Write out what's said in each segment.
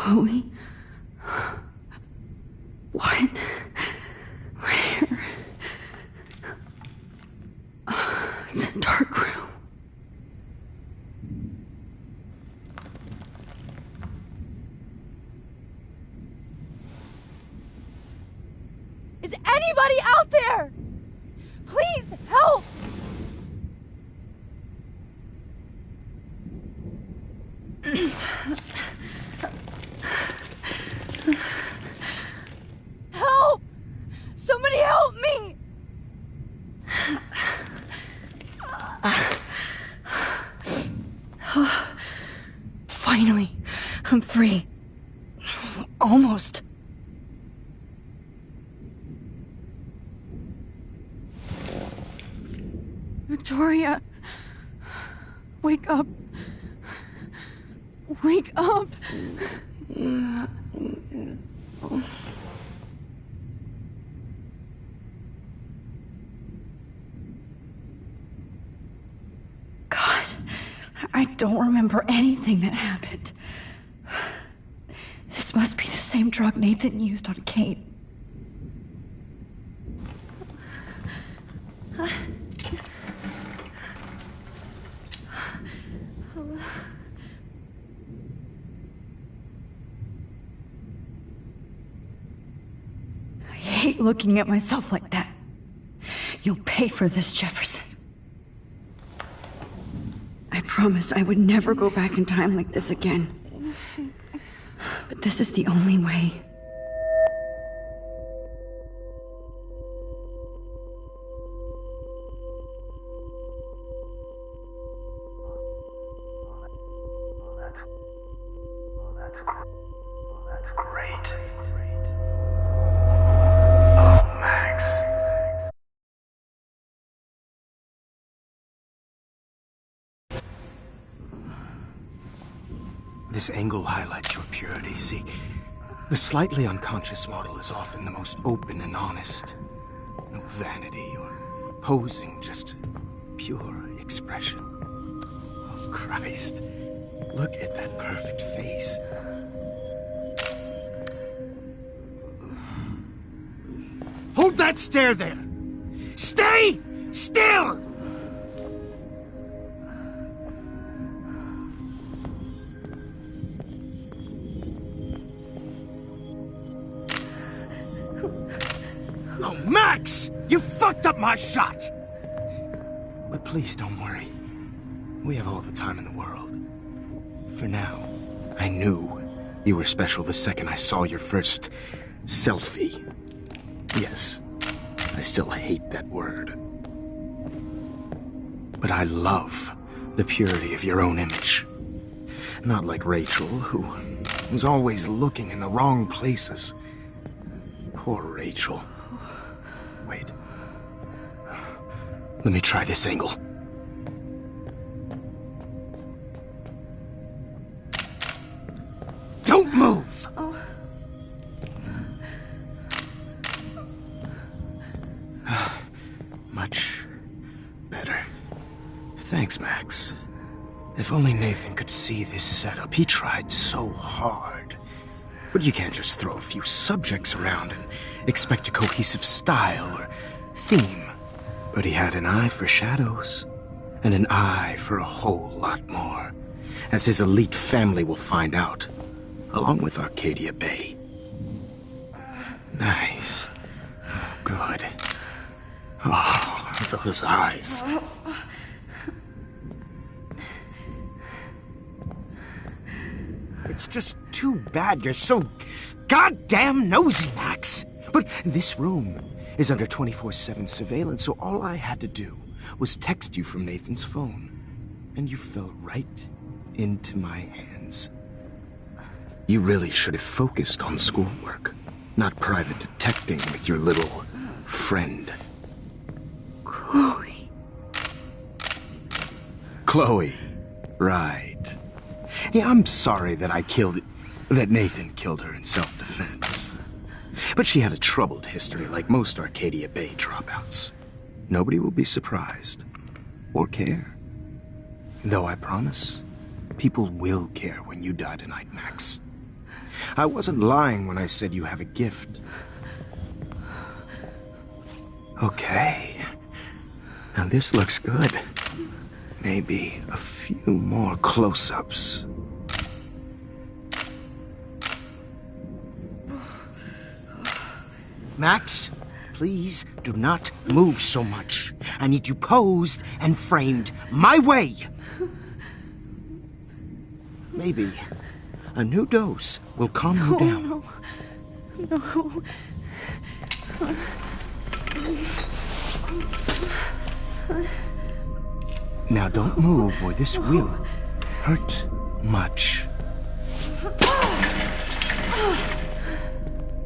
Chloe? What? Where? It's a dark room. Is anybody out there? Please help! Help! Somebody help me! Finally, I'm free. Almost. Victoria, wake up. Wake up. God, I don't remember anything that happened. This must be the same drug Nathan used on Kate. I hate looking at myself like that. You'll pay for this, Jefferson. I promised I would never go back in time like this again. But this is the only way. That's great. Oh, Max. This angle highlights your purity, see? The slightly unconscious model is often the most open and honest. No vanity or posing, just pure expression. Oh, Christ. Look at that perfect face. Hold that stare there! Stay still! Oh, Max! You fucked up my shot! But please don't worry. We have all the time in the world. For now, I knew you were special the second I saw your first selfie. Yes, I still hate that word. But I love the purity of your own image. Not like Rachel, who was always looking in the wrong places. Poor Rachel. Wait. Let me try this angle. Don't move! Much better. Thanks, Max. If only Nathan could see this setup. He tried so hard. But you can't just throw a few subjects around and expect a cohesive style or theme. But he had an eye for shadows, and an eye for a whole lot more, as his elite family will find out, along with Arcadia Bay. Nice. Good. Oh, those eyes. It's just too bad you're so goddamn nosy, Max. But this room is under 24/7 surveillance, so all I had to do was text you from Nathan's phone. And you fell right into my hands. You really should have focused on schoolwork, not private detecting with your little friend. Chloe. Chloe. Right. Yeah, I'm sorry that Nathan killed her in self-defense. But she had a troubled history like most Arcadia Bay dropouts. Nobody will be surprised. Or care. Though I promise, people will care when you die tonight, Max. I wasn't lying when I said you have a gift. Okay. Now this looks good. Maybe a few more close-ups. Max, please do not move so much. I need you posed and framed my way. Maybe a new dose will calm you down. No. Now don't move or this will hurt much.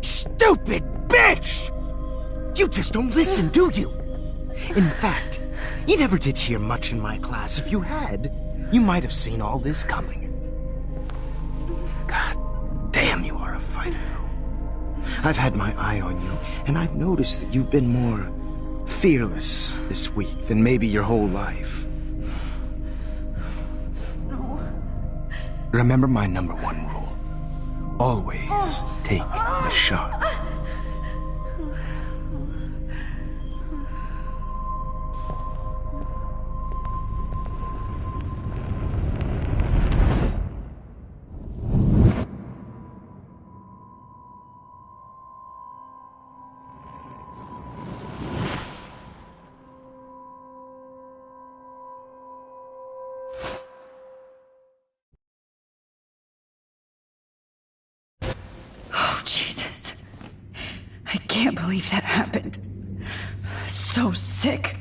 Stupid bitch! You just don't listen, do you? In fact, you never did hear much in my class. If you had, you might have seen all this coming. God damn, you are a fighter, though. I've had my eye on you, and I've noticed that you've been more fearless this week than maybe your whole life. No. Remember my number one rule. Always take the shot. Oh, Jesus. I can't believe that happened. So sick.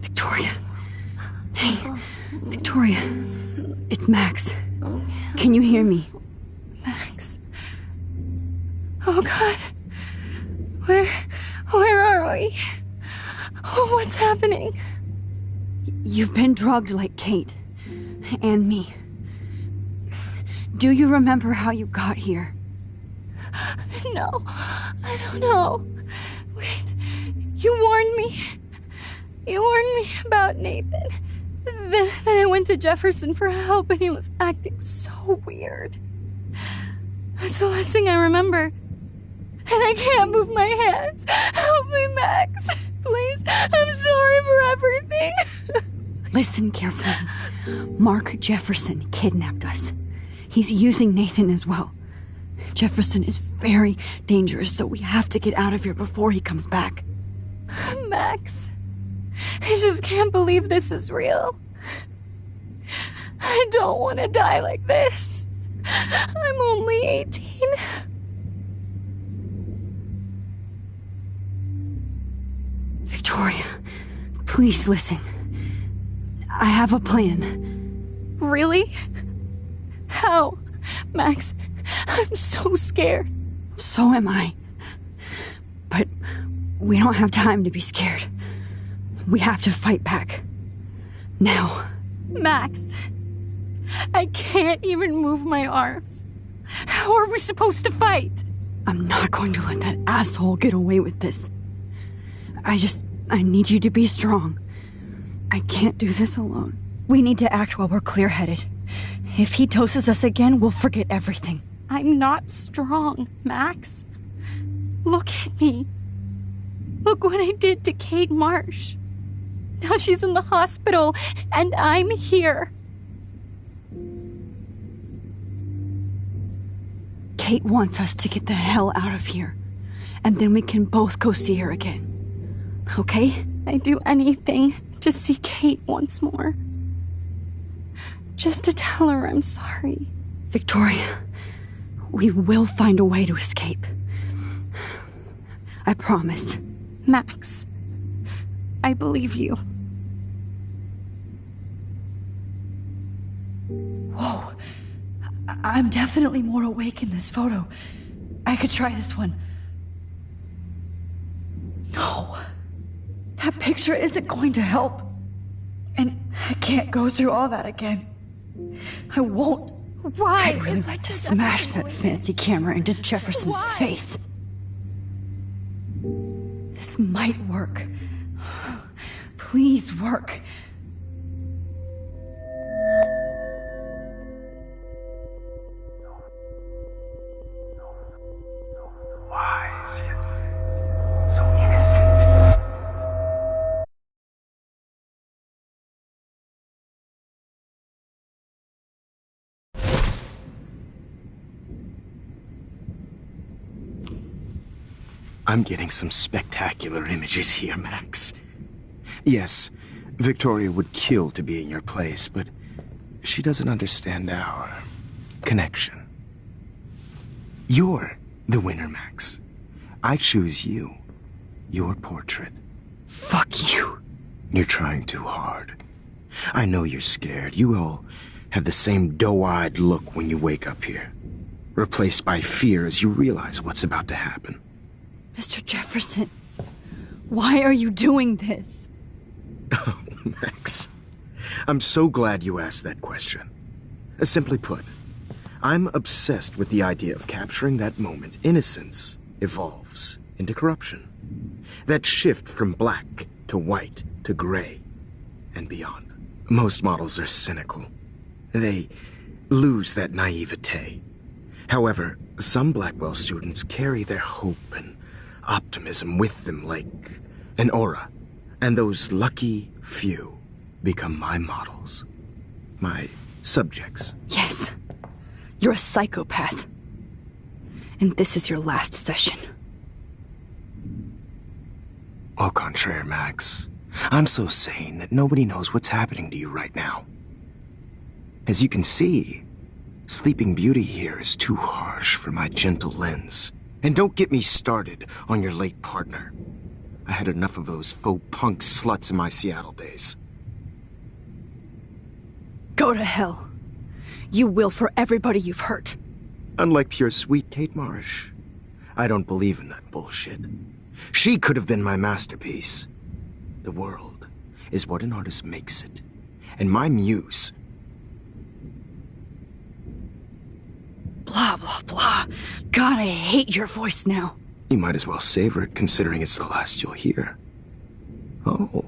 Victoria. Hey, Victoria. It's Max. Can you hear me? Max. Oh God. Where are we? Oh, what's happening? You've been drugged like Kate. And me. Do you remember how you got here? No, I don't know. Wait, you warned me. You warned me about Nathan. Then I went to Jefferson for help and he was acting so weird. That's the last thing I remember. And I can't move my hands. Help me, Max. Please. I'm sorry for everything. Listen carefully. Mark Jefferson kidnapped us. He's using Nathan as well. Jefferson is very dangerous, so we have to get out of here before he comes back. Max, I just can't believe this is real. I don't want to die like this. I'm only 18. Victoria, please listen. I have a plan. Really? How? Max, I'm so scared. So am I. But we don't have time to be scared. We have to fight back. Now. Max, I can't even move my arms. How are we supposed to fight? I'm not going to let that asshole get away with this. I need you to be strong. I can't do this alone. We need to act while we're clear-headed. If he doses us again, we'll forget everything. I'm not strong, Max. Look at me. Look what I did to Kate Marsh. Now she's in the hospital, and I'm here. Kate wants us to get the hell out of here. And then we can both go see her again. Okay? I'd do anything to see Kate once more. Just to tell her I'm sorry. Victoria, we will find a way to escape. I promise. Max, I believe you. Whoa. I'm definitely more awake in this photo. I could try this one. No. That picture isn't going to help. And I can't go through all that again. I won't. Why? I'd really is like to Mr. smash Jefferson that doing fancy this? camera into Jefferson's Why? face. This might work. Please work. Why is he so innocent? I'm getting some spectacular images here, Max. Yes, Victoria would kill to be in your place, but she doesn't understand our connection. You're the winner, Max. I choose you. Your portrait. Fuck you. You're trying too hard. I know you're scared. You all have the same doe-eyed look when you wake up here, replaced by fear as you realize what's about to happen. Mr. Jefferson, why are you doing this? Oh, Max. I'm so glad you asked that question. Simply put, I'm obsessed with the idea of capturing that moment innocence evolves into corruption. That shift from black to white to gray and beyond. Most models are cynical. They lose that naivete. However, some Blackwell students carry their hope and optimism with them like an aura. And those lucky few become my models. My subjects. Yes, you're a psychopath. And this is your last session. Au contraire, Max. I'm so sane that nobody knows what's happening to you right now. As you can see, Sleeping Beauty here is too harsh for my gentle lens. And don't get me started on your late partner. I had enough of those faux punk sluts in my Seattle days. Go to hell. You will for everybody you've hurt. Unlike pure sweet Kate Marsh, I don't believe in that bullshit. She could have been my masterpiece. The world is what an artist makes it. And my muse... Blah, blah, blah. God, I hate your voice now. You might as well savor it, considering it's the last you'll hear. Oh.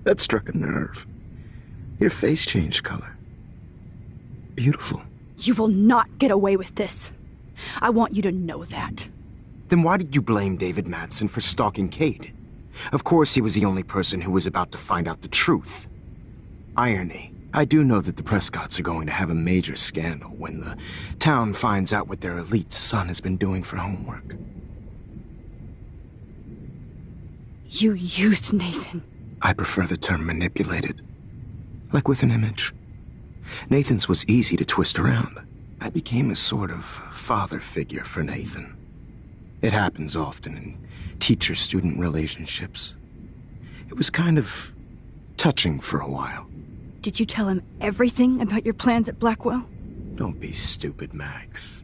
That struck a nerve. Your face changed color. Beautiful. You will not get away with this. I want you to know that. Then why did you blame David Madsen for stalking Kate? Of course he was the only person who was about to find out the truth. Irony. I do know that the Prescotts are going to have a major scandal when the town finds out what their elite son has been doing for homework. You used Nathan. I prefer the term manipulated. Like with an image. Nathan's was easy to twist around. I became a sort of father figure for Nathan. It happens often in teacher-student relationships. It was kind of touching for a while. Did you tell him everything about your plans at Blackwell? Don't be stupid, Max.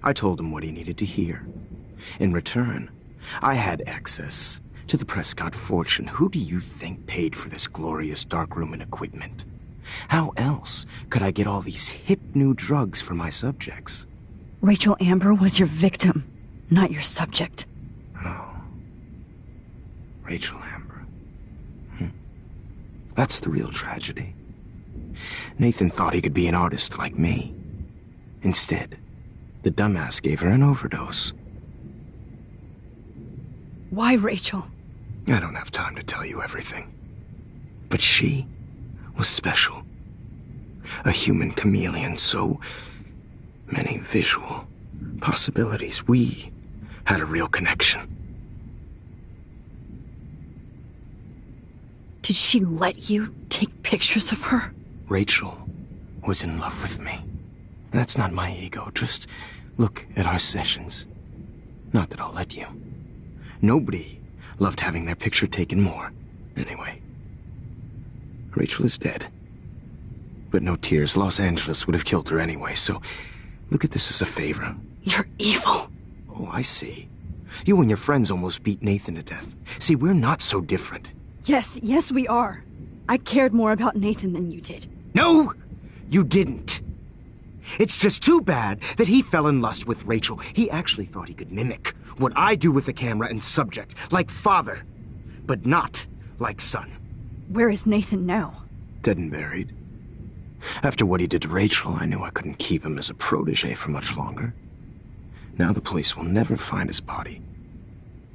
I told him what he needed to hear. In return, I had access to the Prescott fortune. Who do you think paid for this glorious darkroom and equipment? How else could I get all these hip new drugs for my subjects? Rachel Amber was your victim, not your subject. Oh. Rachel Amber. That's the real tragedy. Nathan thought he could be an artist like me. Instead, the dumbass gave her an overdose. Why Rachel? I don't have time to tell you everything. But she was special. A human chameleon, so many visual possibilities. We had a real connection. Did she let you take pictures of her? Rachel was in love with me. That's not my ego. Just look at our sessions. Not that I'll let you. Nobody loved having their picture taken more. Anyway, Rachel is dead. But no tears. Los Angeles would have killed her anyway, so look at this as a favor. You're evil. Oh, I see. You and your friends almost beat Nathan to death. See, we're not so different. Yes, we are. I cared more about Nathan than you did. No! You didn't. It's just too bad that he fell in lust with Rachel. He actually thought he could mimic what I do with the camera and subject, like father, but not like son. Where is Nathan now? Dead and buried. After what he did to Rachel, I knew I couldn't keep him as a protege for much longer. Now the police will never find his body.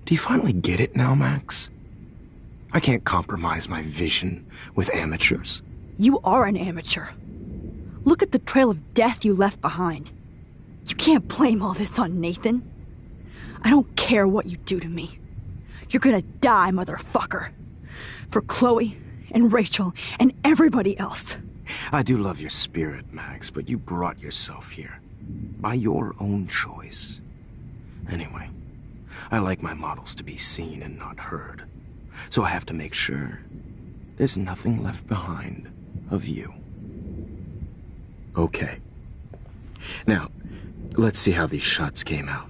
Do you finally get it now, Max? I can't compromise my vision with amateurs. You are an amateur. Look at the trail of death you left behind. You can't blame all this on Nathan. I don't care what you do to me. You're gonna die, motherfucker. For Chloe and Rachel and everybody else. I do love your spirit, Max, but you brought yourself here. By your own choice. Anyway, I like my models to be seen and not heard. So I have to make sure there's nothing left behind of you. Okay. Now, let's see how these shots came out.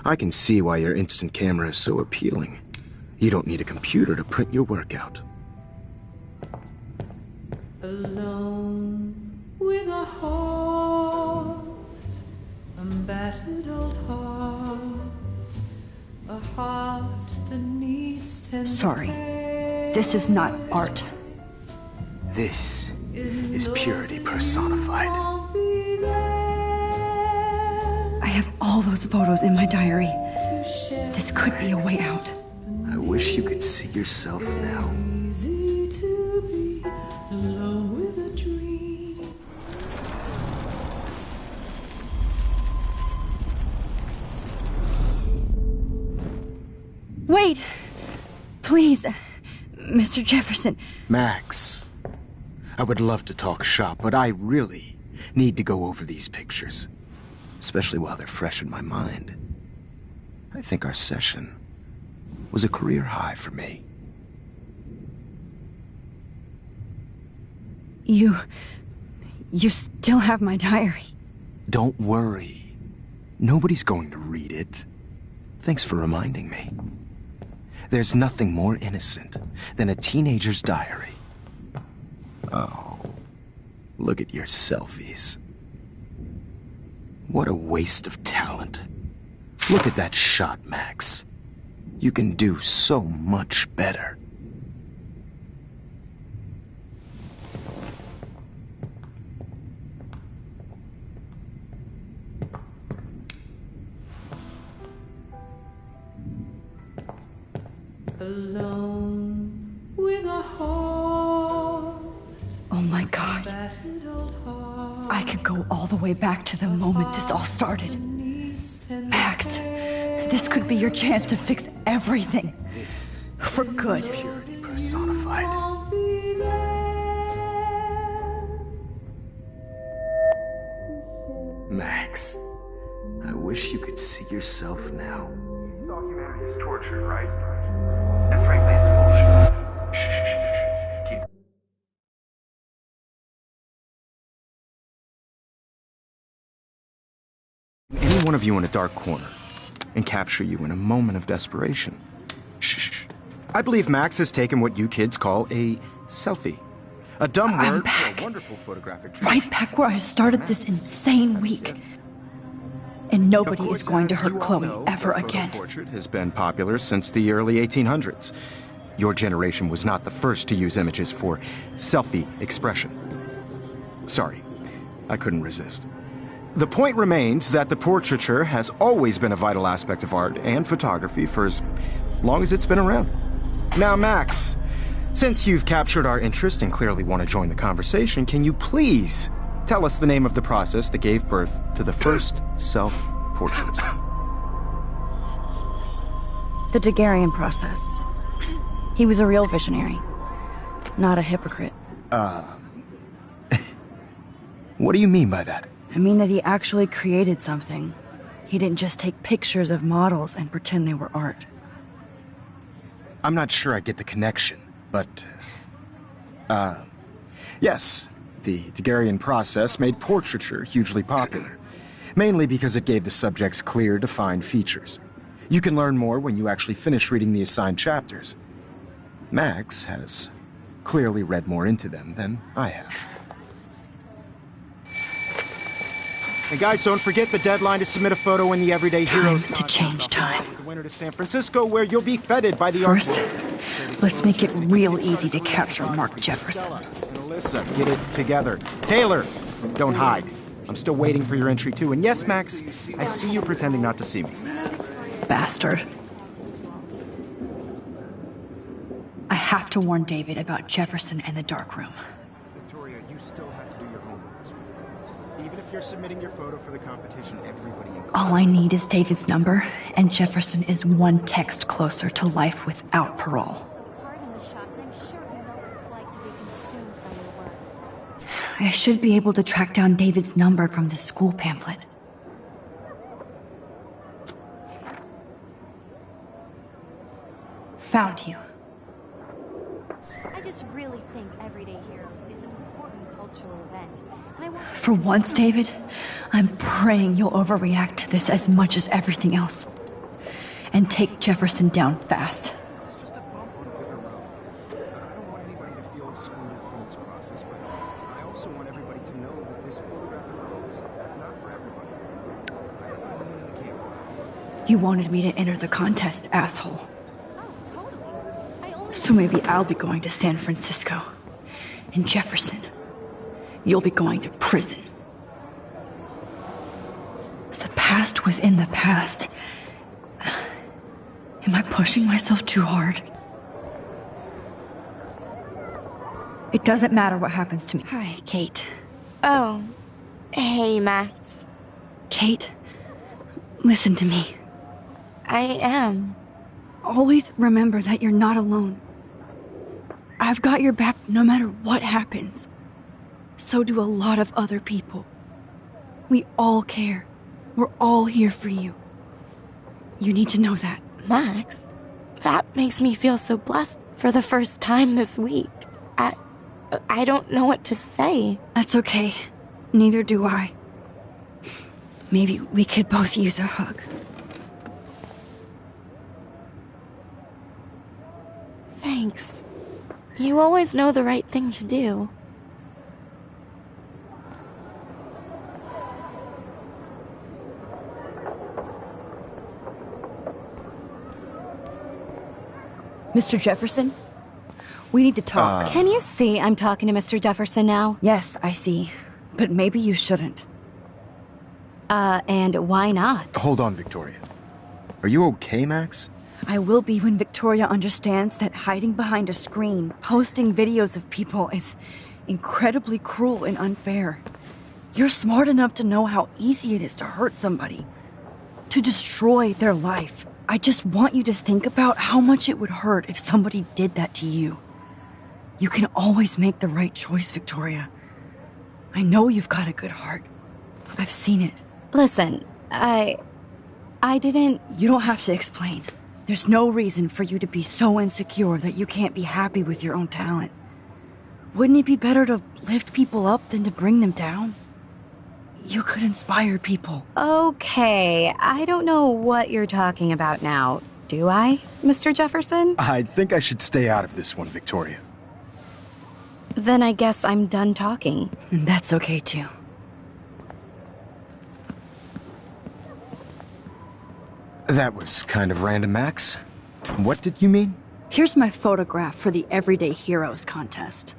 I can see why your instant camera is so appealing. You don't need a computer to print your work out. Alone with a heart, a battered old heart, a heart that needs tender Sorry. This is not art. This is purity personified. I have all those photos in my diary. This could be a way out. I wish you could see yourself now. Easy to be alone with a dream. Wait! Please, Mr. Jefferson. Max, I would love to talk shop, but I really need to go over these pictures. Especially while they're fresh in my mind. I think our session was a career high for me. You still have my diary. Don't worry. Nobody's going to read it. Thanks for reminding me. There's nothing more innocent than a teenager's diary. Oh, look at your selfies. What a waste of talent. Look at that shot, Max. You can do so much better. Alone with a heart, Oh my god. battered old heart I could go all the way back to the moment this all started. needs tender Max, this could be your chance to fix everything. This For good. is purity personified. I'll be there. Max, I wish you could see yourself now. You thought humanity is torture, right? And frankly, it's bullshit. Shh. Keep Any one of you in a dark corner and capture you in a moment of desperation. Shh. I believe Max has taken what you kids call a selfie. A dumb I'm word back. for a wonderful photographic trick. Right back where I started this insane week. And Of nobody course, is going to as hurt you all Chloe know, ever the photo again. portrait has been popular since the early 1800s. Your generation was not the first to use images for selfie expression. Sorry, I couldn't resist. The point remains that the portraiture has always been a vital aspect of art and photography for as long as it's been around. Now, Max, since you've captured our interest and clearly want to join the conversation, can you please tell us the name of the process that gave birth to the first self-portraits? The Daguerrean process. He was a real visionary, not a hypocrite. What do you mean by that? I mean that he actually created something. He didn't just take pictures of models and pretend they were art. I'm not sure I get the connection, but... yes, the Daguerrean process made portraiture hugely popular, mainly because it gave the subjects clear, defined features. You can learn more when you actually finish reading the assigned chapters. Max has clearly read more into them than I have. And guys, don't forget the deadline to submit a photo in the Everyday Heroes Time to change time. The winner to San Francisco, where you'll be feted by the First, art. let's make it real easy to capture Mark Jefferson. And Alyssa, get it together. Taylor, don't hide. I'm still waiting for your entry too. And yes, Max, I see you pretending not to see me. Bastard. I have to warn David about Jefferson and the dark room. Victoria, you still have to do your homework this week. Even if you're submitting your photo for the competition, everybody in All I need is David's number, and Jefferson is one text closer to life without parole. Hard in the shop, and I'm sure you know what it's like to be consumed by your work. I should be able to track down David's number from the school pamphlet. Found you. I just really think Everyday Heroes is an important cultural event, and I want to... For once, David, I'm praying you'll overreact to this as much as everything else. And take Jefferson down fast. This is just a bump on a bigger road. I don't want anybody to feel excluded from this process, but I also want everybody to know that this photographic role is not for everybody. I have my moon in the camera. You wanted me to enter the contest, asshole. Oh, totally. I only... So maybe I'll be going to San Francisco. And Jefferson, you'll be going to prison. The past within the past. Am I pushing myself too hard? It doesn't matter what happens to me. Hi, Kate. Oh. Hey, Max. Kate, listen to me. I am. Always remember that you're not alone. I've got your back no matter what happens. So do a lot of other people. We all care. We're all here for you. You need to know that. Max, that makes me feel so blessed for the first time this week. I don't know what to say. That's okay. Neither do I. Maybe we could both use a hug. Thanks. You always know the right thing to do. Mr. Jefferson? We need to talk. Can you see I'm talking to Mr. Jefferson now? Yes, I see. But maybe you shouldn't. And why not? Hold on, Victoria. Are you okay, Max? I will be when Victoria understands that hiding behind a screen, posting videos of people is incredibly cruel and unfair. You're smart enough to know how easy it is to hurt somebody, to destroy their life. I just want you to think about how much it would hurt if somebody did that to you. You can always make the right choice, Victoria. I know you've got a good heart. I've seen it. Listen, I didn't... You don't have to explain. There's no reason for you to be so insecure that you can't be happy with your own talent. Wouldn't it be better to lift people up than to bring them down? You could inspire people. Okay, I don't know what you're talking about now, do I, Mr. Jefferson? I think I should stay out of this one, Victoria. Then I guess I'm done talking. And that's okay too. That was kind of random, Max. What did you mean? Here's my photograph for the Everyday Heroes contest.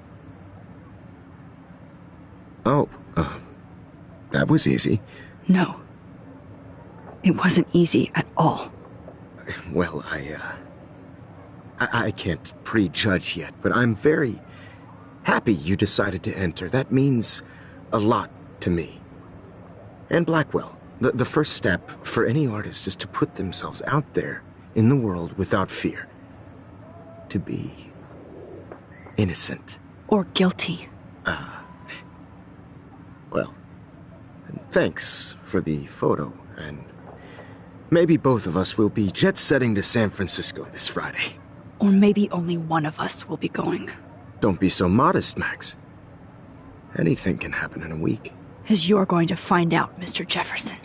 Oh, that was easy. No. It wasn't easy at all. Well, I can't prejudge yet, but I'm very happy you decided to enter. That means a lot to me. And Blackwell. The first step for any artist is to put themselves out there in the world without fear. To be innocent. Or guilty. Well, thanks for the photo, and maybe both of us will be jet-setting to San Francisco this Friday. Or maybe only one of us will be going. Don't be so modest, Max. Anything can happen in a week. As you're going to find out, Mr. Jefferson.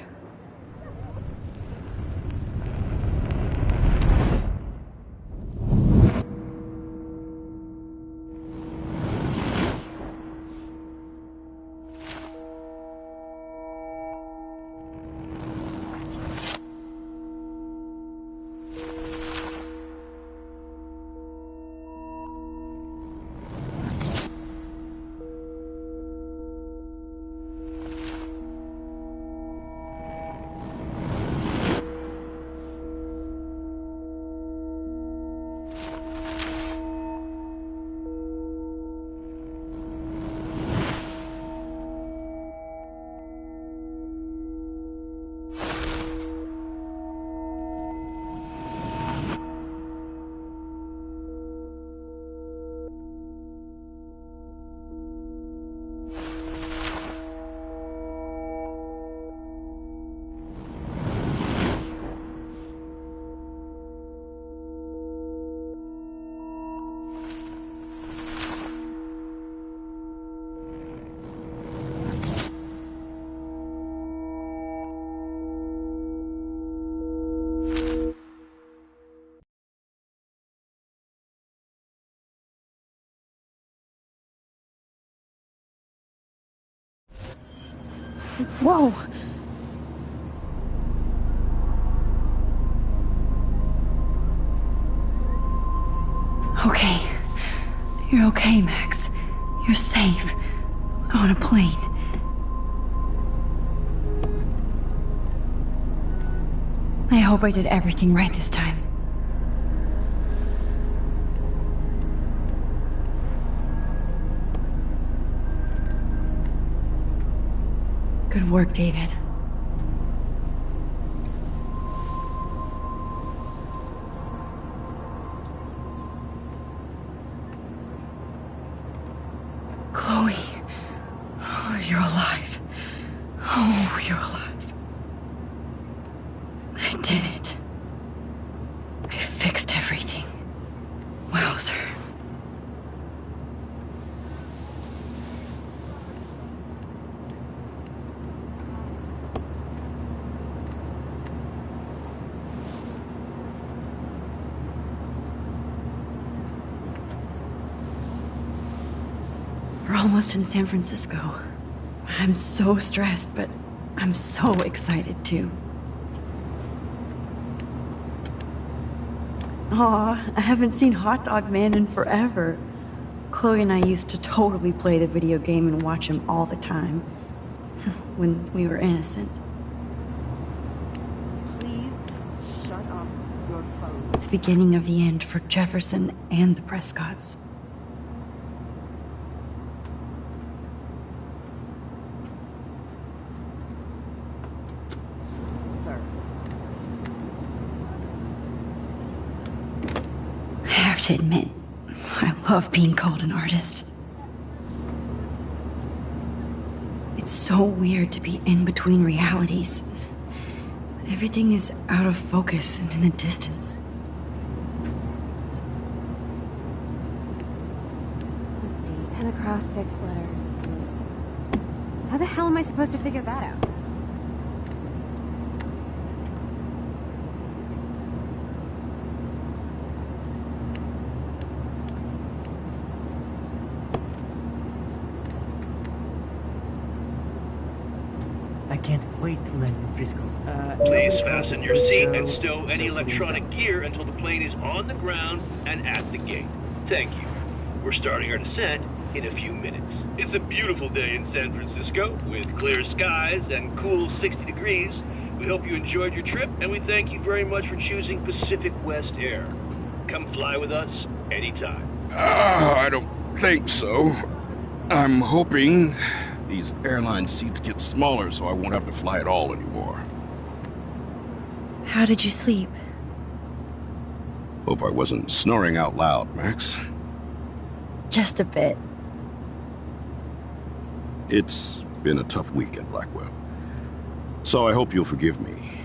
Whoa! Okay. You're okay, Max. You're safe. On a plane. I hope I did everything right this time. Good work, David. Chloe. Oh, you're alive. Oh, you're alive. I did it. I fixed everything. Wowzer. We're almost in San Francisco. I'm so stressed, but I'm so excited too. Aw, I haven't seen Hot Dog Man in forever. Chloe and I used to totally play the video game and watch him all the time. When we were innocent. Please shut up your phone. The beginning of the end for Jefferson and the Prescotts. Sir. I have to admit, I love being called an artist. It's so weird to be in between realities. Everything is out of focus and in the distance. Let's see, 10 across, 6 letters. How the hell am I supposed to figure that out? I can't wait to land in Frisco. Please fasten your seat and stow any electronic gear until the plane is on the ground and at the gate. Thank you. We're starting our descent in a few minutes. It's a beautiful day in San Francisco with clear skies and cool 60 degrees. We hope you enjoyed your trip, and we thank you very much for choosing Pacific West Air. Come fly with us anytime. I don't think so. I'm hoping these airline seats get smaller so I won't have to fly at all anymore. How did you sleep? Hope I wasn't snoring out loud, Max. Just a bit. It's been a tough week at Blackwell. So I hope you'll forgive me.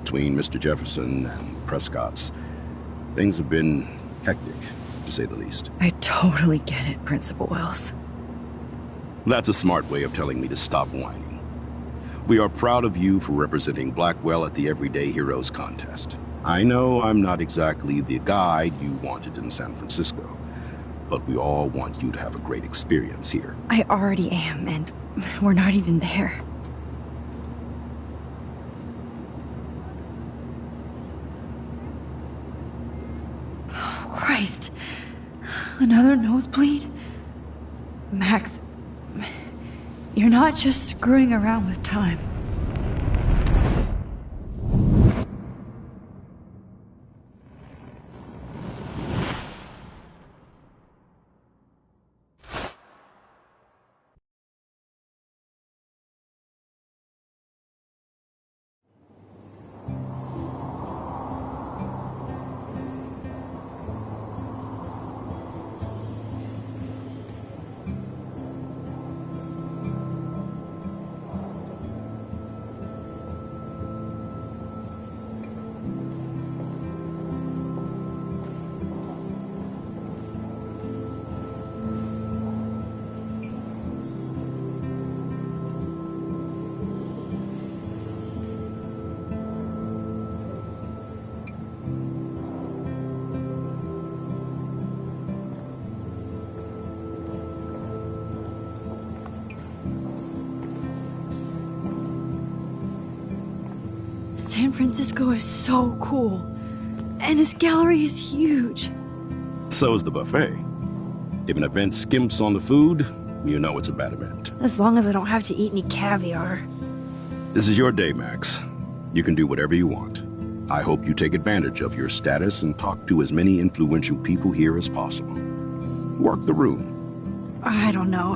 Between Mr. Jefferson and Prescott's, things have been hectic, to say the least. I totally get it, Principal Wells. That's a smart way of telling me to stop whining. We are proud of you for representing Blackwell at the Everyday Heroes contest. I know I'm not exactly the guide you wanted in San Francisco, but we all want you to have a great experience here. I already am, and we're not even there. Oh, Christ. Another nosebleed? Max, you're not just screwing around with time. San Francisco is so cool. And this gallery is huge. So is the buffet. If an event skimps on the food, you know it's a bad event. As long as I don't have to eat any caviar. This is your day, Max. You can do whatever you want. I hope you take advantage of your status and talk to as many influential people here as possible. Work the room. I don't know.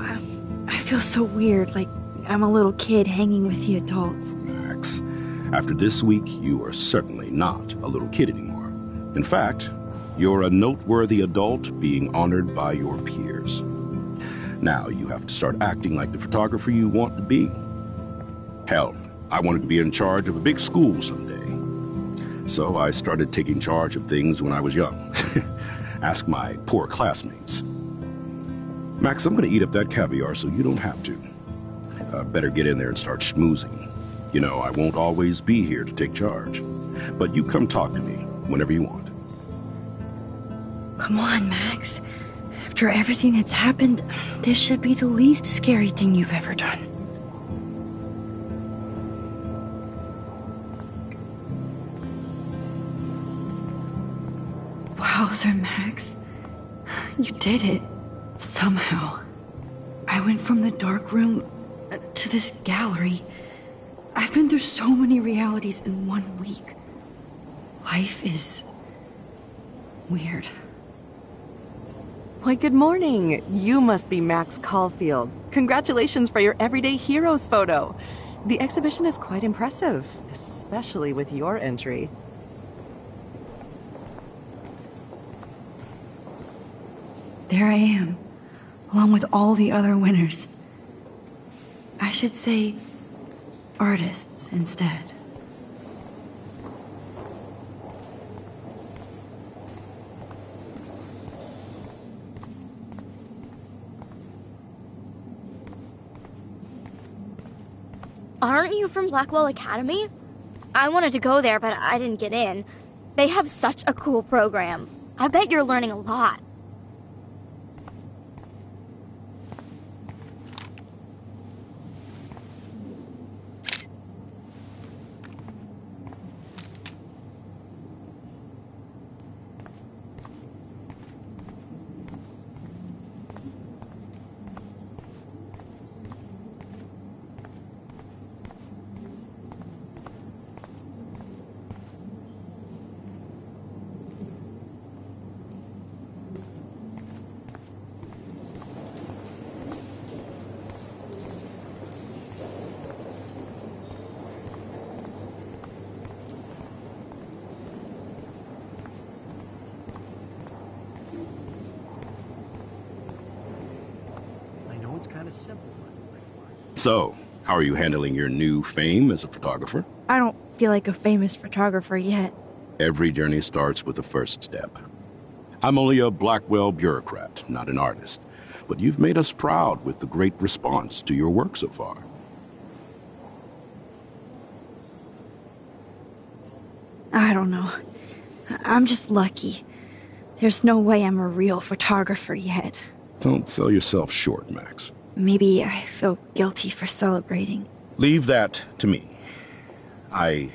I feel so weird, like I'm a little kid hanging with the adults. Max, after this week, you are certainly not a little kid anymore. In fact, you're a noteworthy adult being honored by your peers. Now you have to start acting like the photographer you want to be. Hell, I wanted to be in charge of a big school someday. So I started taking charge of things when I was young. Ask my poor classmates. Max, I'm gonna eat up that caviar so you don't have to. Better get in there and start schmoozing. You know, I won't always be here to take charge. But you come talk to me whenever you want. Come on, Max. After everything that's happened, this should be the least scary thing you've ever done. Wowzer, Max. You did it. Somehow. I went from the dark room to this gallery. I've been through so many realities in 1 week. Life is weird. Why, good morning. You must be Max Caulfield. Congratulations for your Everyday Heroes photo. The exhibition is quite impressive, especially with your entry. There I am, along with all the other winners. I should say artists instead. Aren't you from Blackwell Academy? I wanted to go there, but I didn't get in. They have such a cool program. I bet you're learning a lot. So, how are you handling your new fame as a photographer? I don't feel like a famous photographer yet. Every journey starts with the first step. I'm only a Blackwell bureaucrat, not an artist. But you've made us proud with the great response to your work so far. I don't know. I'm just lucky. There's no way I'm a real photographer yet. Don't sell yourself short, Max. Maybe I feel guilty for celebrating. Leave that to me. I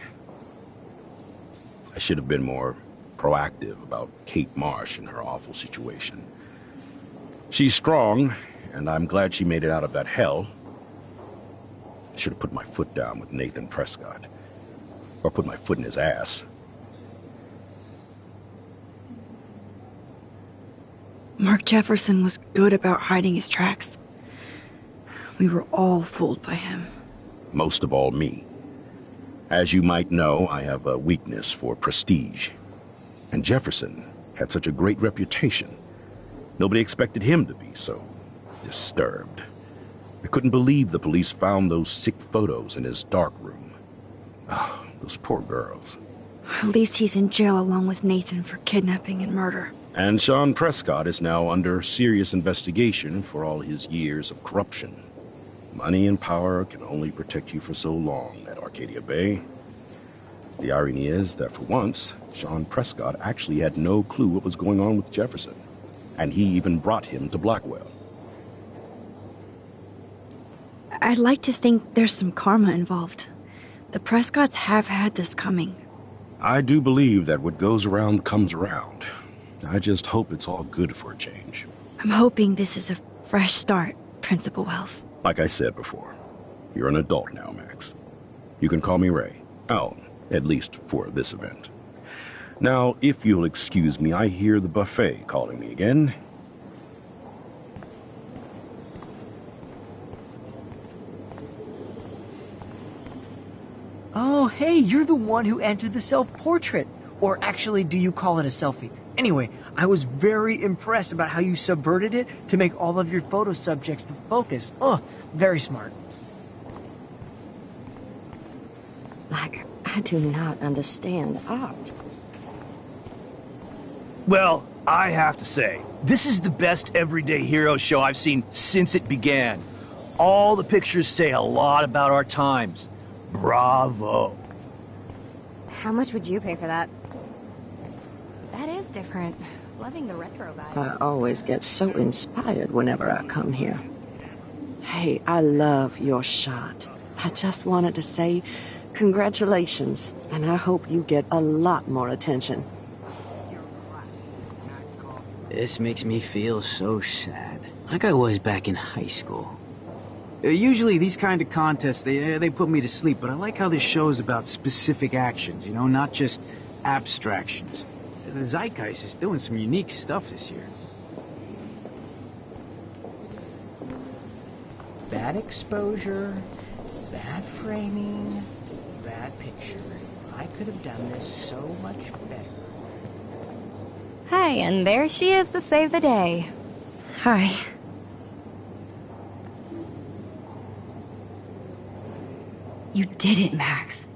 should have been more proactive about Kate Marsh and her awful situation. She's strong, and I'm glad she made it out of that hell. I should have put my foot down with Nathan Prescott. Or put my foot in his ass. Mark Jefferson was good about hiding his tracks. We were all fooled by him. Most of all, me. As you might know, I have a weakness for prestige. And Jefferson had such a great reputation. Nobody expected him to be so disturbed. I couldn't believe the police found those sick photos in his dark room. Oh, those poor girls. At least he's in jail along with Nathan for kidnapping and murder. And Sean Prescott is now under serious investigation for all his years of corruption. Money and power can only protect you for so long at Arcadia Bay. The irony is that for once, Sean Prescott actually had no clue what was going on with Jefferson. And he even brought him to Blackwell. I'd like to think there's some karma involved. The Prescotts have had this coming. I do believe that what goes around comes around. I just hope it's all good for a change. I'm hoping this is a fresh start, Principal Wells. Like I said before, you're an adult now, Max. You can call me Ray. Oh, at least for this event. Now, if you'll excuse me, I hear the buffet calling me again. Oh, hey, you're the one who entered the self-portrait. Or actually, do you call it a selfie? Anyway, I was very impressed about how you subverted it to make all of your photo subjects the focus. Oh, very smart. Like, I do not understand art. Well, I have to say, this is the best Everyday Hero show I've seen since it began. All the pictures say a lot about our times. Bravo. How much would you pay for that? That is different. Loving the retro vibe. I always get so inspired whenever I come here. Hey, I love your shot. I just wanted to say congratulations, and I hope you get a lot more attention. This makes me feel so sad. Like I was back in high school. Usually these kind of contests, they put me to sleep, but I like how this show is about specific actions, you know, not just abstractions. The Zeitgeist is doing some unique stuff this year. Bad exposure, bad framing, bad picture. I could have done this so much better. Hi, and there she is to save the day. Hi. You did it, Max.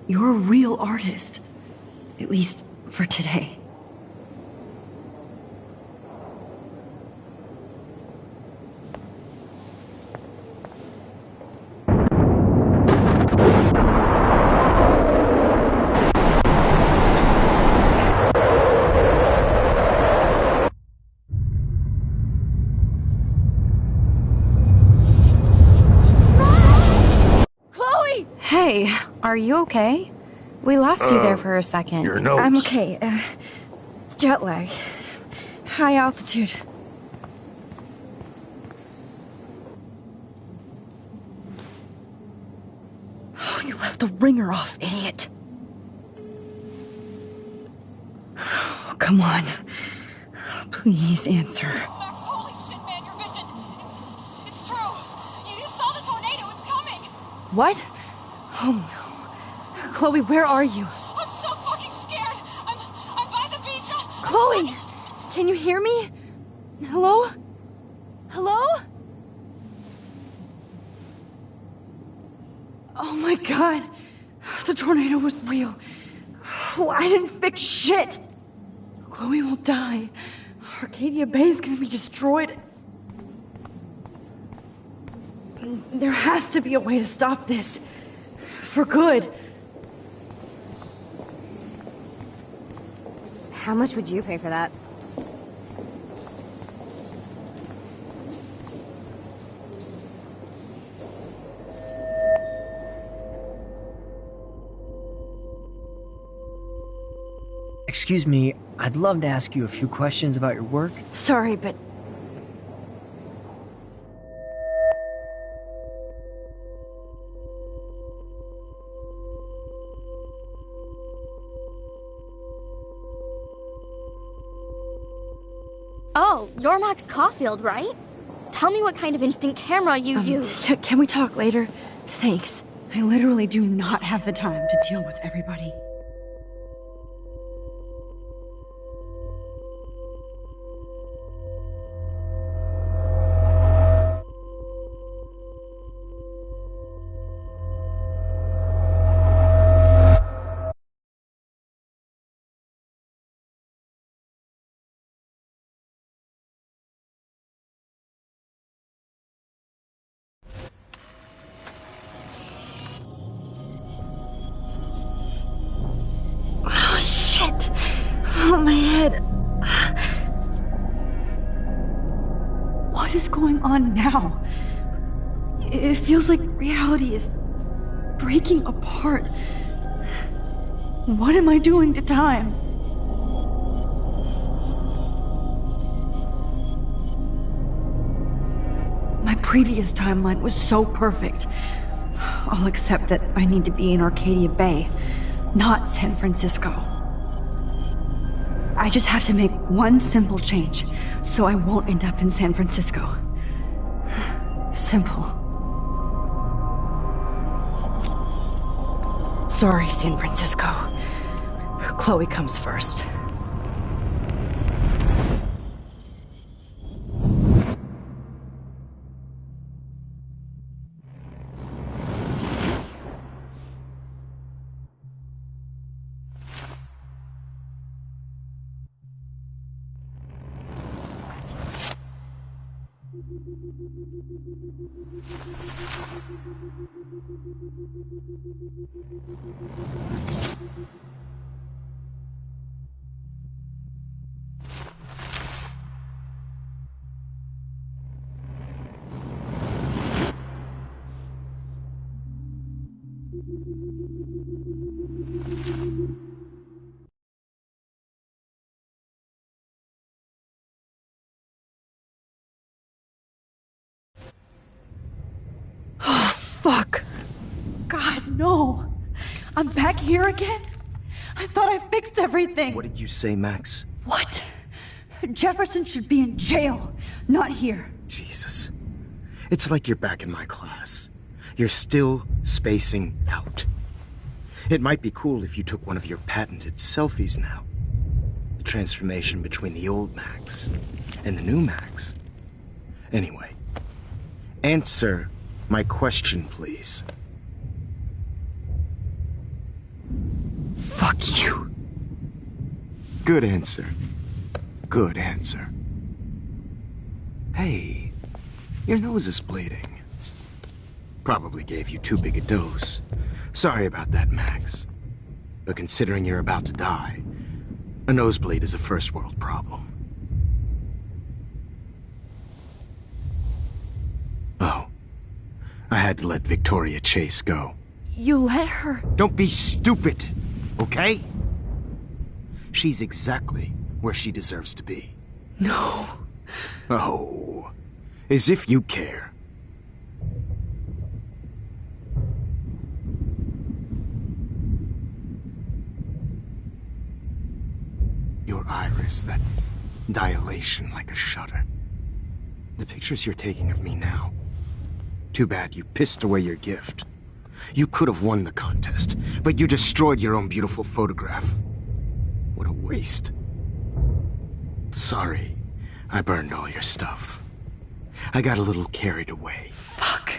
You're a real artist. At least for today. Hey, are you okay? We lost you there for a second. Your notes. I'm okay. Jet lag. High altitude. Oh, you left the ringer off, idiot. Oh, come on. Please answer. Max, holy shit, man, your vision. It's true. You saw the tornado. It's coming. What? Oh no. Chloe, where are you? I'm so fucking scared. I'm by the beach. Chloe! Can you hear me? Hello? Hello? Oh my god. The tornado was real. Oh, I didn't fix shit. Chloe will die. Arcadia Bay is gonna be destroyed. There has to be a way to stop this. For good. How much would you pay for that? Excuse me, I'd love to ask you a few questions about your work. Sorry, but... Oh, you're Max Caulfield, right? Tell me what kind of instant camera you use. Can we talk later? Thanks. I literally do not have the time to deal with everybody. Oh, my head. What is going on now? It feels like reality is breaking apart. What am I doing to time? My previous timeline was so perfect. I'll accept that I need to be in Arcadia Bay, not San Francisco. I just have to make one simple change, so I won't end up in San Francisco. Simple. Sorry, San Francisco. Chloe comes first. Fuck. God, no. I'm back here again? I thought I fixed everything. What did you say, Max? What? Jefferson should be in jail, not here. Jesus. It's like you're back in my class. You're still spacing out. It might be cool if you took one of your patented selfies now. The transformation between the old Max and the new Max. Anyway, answer my question, please. Fuck you. Good answer. Good answer. Hey, your nose is bleeding. Probably gave you too big a dose. Sorry about that, Max. But considering you're about to die, a nosebleed is a first world problem. Oh. I had to let Victoria Chase go. You let her? Don't be stupid, okay? She's exactly where she deserves to be. No. Oh, as if you care. Your iris, that dilation like a shutter. The pictures you're taking of me now. Too bad you pissed away your gift. You could have won the contest, but you destroyed your own beautiful photograph. What a waste. Sorry, I burned all your stuff. I got a little carried away. Fuck.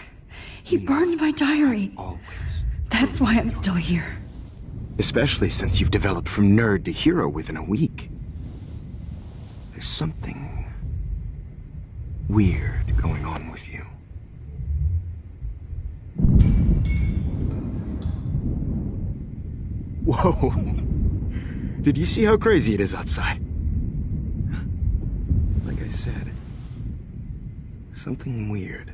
He burned my diary. Always. That's why I'm still here. Especially since you've developed from nerd to hero within a week. There's something weird going on with you. Whoa. Did you see how crazy it is outside? Like I said, something weird.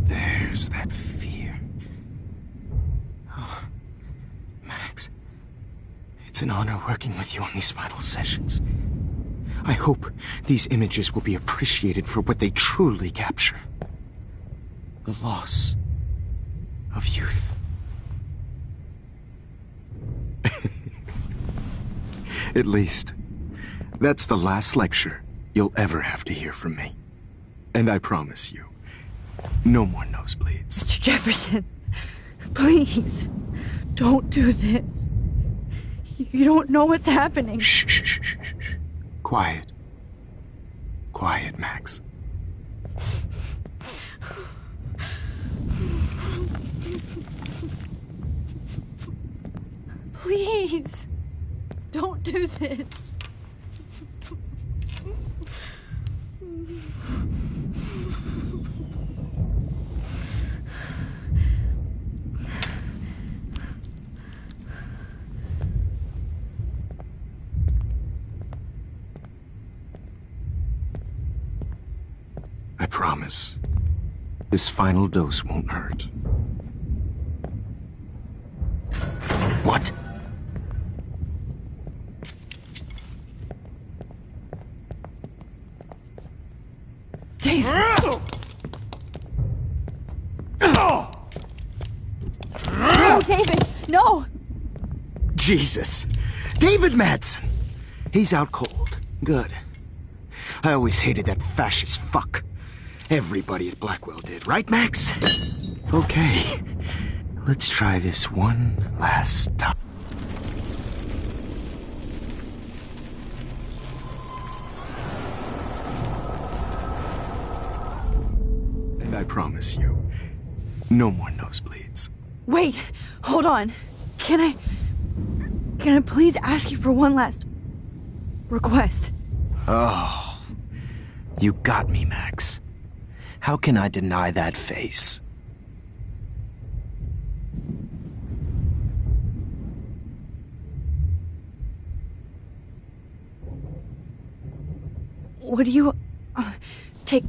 There's that fear. Oh, Max, it's an honor working with you on these final sessions. I hope these images will be appreciated for what they truly capture. The loss of youth. At least, that's the last lecture you'll ever have to hear from me. And I promise you, no more nosebleeds. Mr. Jefferson, please, don't do this. You don't know what's happening. Shh, shh, shh, shh, shh. Quiet. Quiet, Max. Please, don't do this. I promise This final dose won't hurt. What? David! No, David! No! Jesus! David Madsen! He's out cold. Good. I always hated that fascist fuck. Everybody at Blackwell did, right, Max? Okay. Let's try this one last time. And I promise you, no more nosebleeds. Wait! Hold on. Can I please ask you for one last request? Oh, you got me, Max. How can I deny that face? Would you take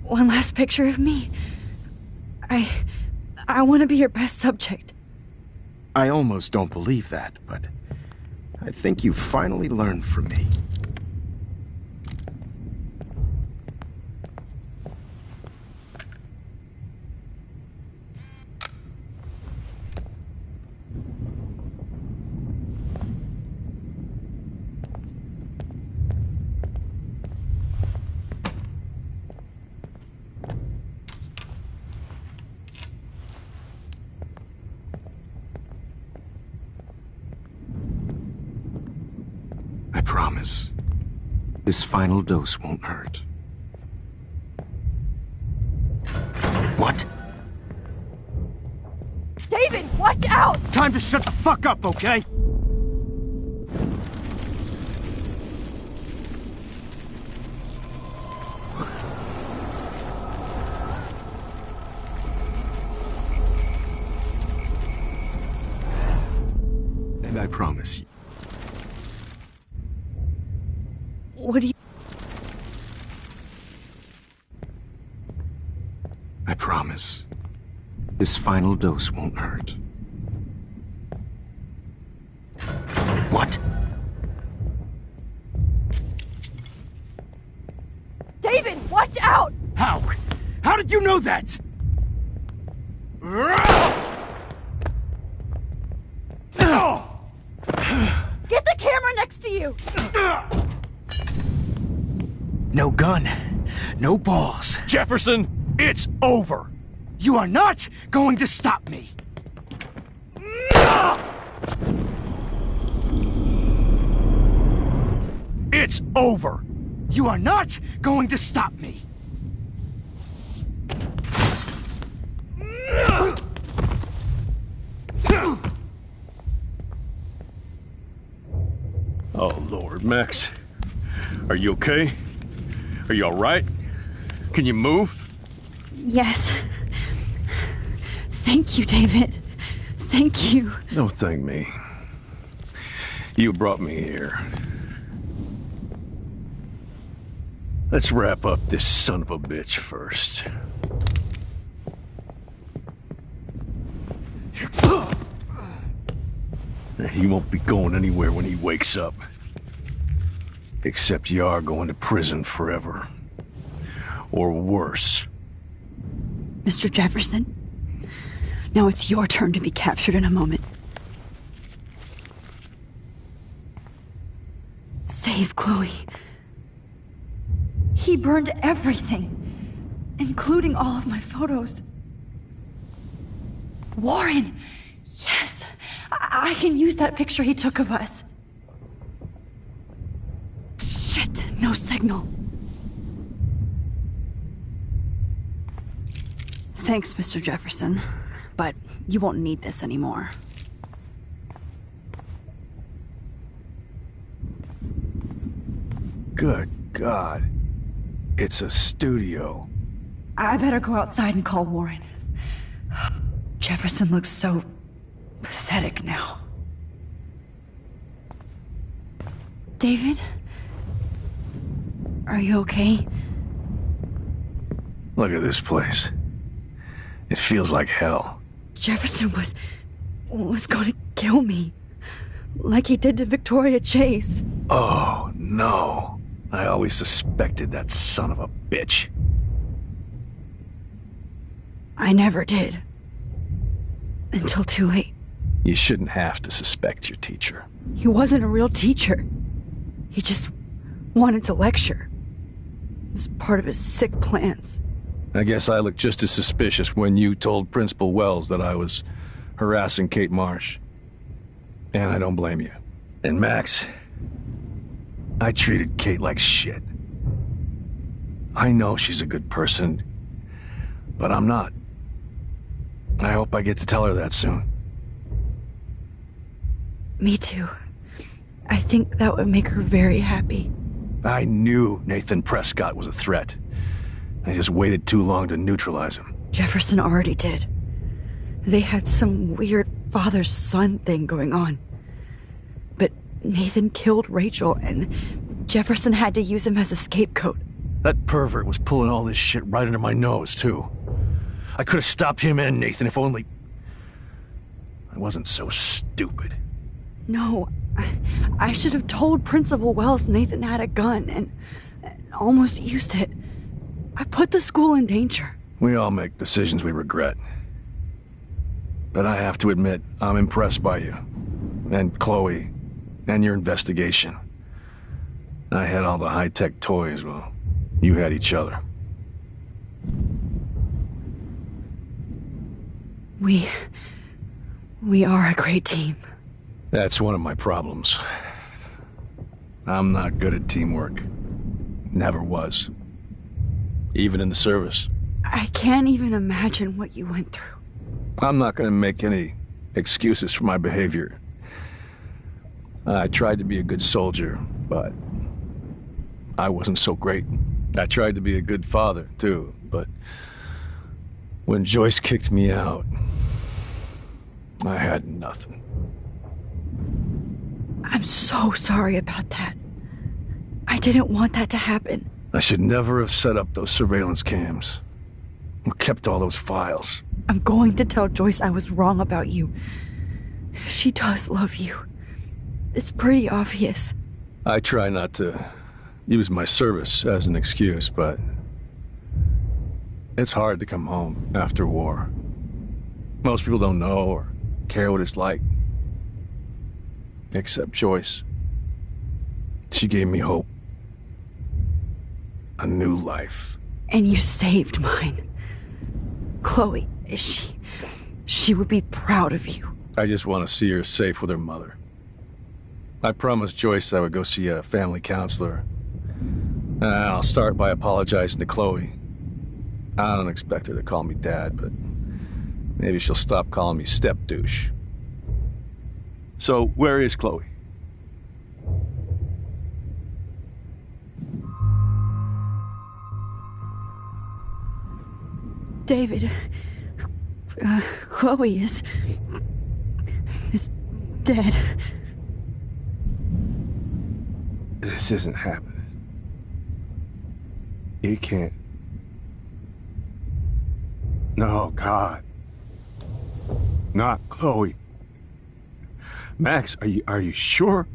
one last picture of me? I want to be your best subject. I almost don't believe that, but I think you finally learned from me. I promise. This final dose won't hurt. What? David, watch out! Time to shut the fuck up, okay? And I promise you. What do you... I promise. This final dose won't hurt. What? David, watch out! How? How did you know that? Get the camera next to you! No gun. No balls. Jefferson, it's over. You are not going to stop me. It's over. You are not going to stop me. Oh, Lord, Max. Are you okay? Are you all right? Can you move? Yes. Thank you, David. Thank you. Don't thank me. You brought me here. Let's wrap up this son of a bitch first. He won't be going anywhere when he wakes up. Except you are going to prison forever. Or worse. Mr. Jefferson, now it's your turn to be captured in a moment. Save Chloe. He burned everything, including all of my photos. Warren! Yes! I can use that picture he took of us. Shit, no signal. Thanks, Mr. Jefferson, but you won't need this anymore. Good God. It's a studio. I better go outside and call Warren. Jefferson looks so pathetic now. David? Are you okay? Look at this place. It feels like hell. Jefferson was going to kill me. Like he did to Victoria Chase. Oh, no. I always suspected that son of a bitch. I never did. Until too late. You shouldn't have to suspect your teacher. He wasn't a real teacher. He just wanted to lecture. It was part of his sick plans. I guess I looked just as suspicious when you told Principal Wells that I was harassing Kate Marsh. And I don't blame you. And Max, I treated Kate like shit. I know she's a good person, but I'm not. I hope I get to tell her that soon. Me too. I think that would make her very happy. I knew Nathan Prescott was a threat. I just waited too long to neutralize him. Jefferson already did. They had some weird father-son thing going on. But Nathan killed Rachel, and Jefferson had to use him as a scapegoat. That pervert was pulling all this shit right under my nose, too. I could have stopped him and Nathan if only I wasn't so stupid. No, I should have told Principal Wells Nathan had a gun and almost used it. I put the school in danger. We all make decisions we regret. But I have to admit, I'm impressed by you. And Chloe. And your investigation. I had all the high-tech toys, well, you had each other. We are a great team. That's one of my problems. I'm not good at teamwork. Never was. Even in the service. I can't even imagine what you went through. I'm not going to make any excuses for my behavior. I tried to be a good soldier, but I wasn't so great. I tried to be a good father, too, but when Joyce kicked me out, I had nothing. I'm so sorry about that. I didn't want that to happen. I should never have set up those surveillance cams. Or kept all those files. I'm going to tell Joyce I was wrong about you. She does love you. It's pretty obvious. I try not to use my service as an excuse, but it's hard to come home after war. Most people don't know or care what it's like. Except Joyce. She gave me hope. A new life. And you saved mine. Chloe, she would be proud of you. I just want to see her safe with her mother. I promised Joyce I would go see a family counselor. And I'll start by apologizing to Chloe. I don't expect her to call me Dad, but maybe she'll stop calling me step-douche. So, where is Chloe? David, Chloe is dead. This isn't happening. It can't. No, God. Not Chloe. Max, are you sure?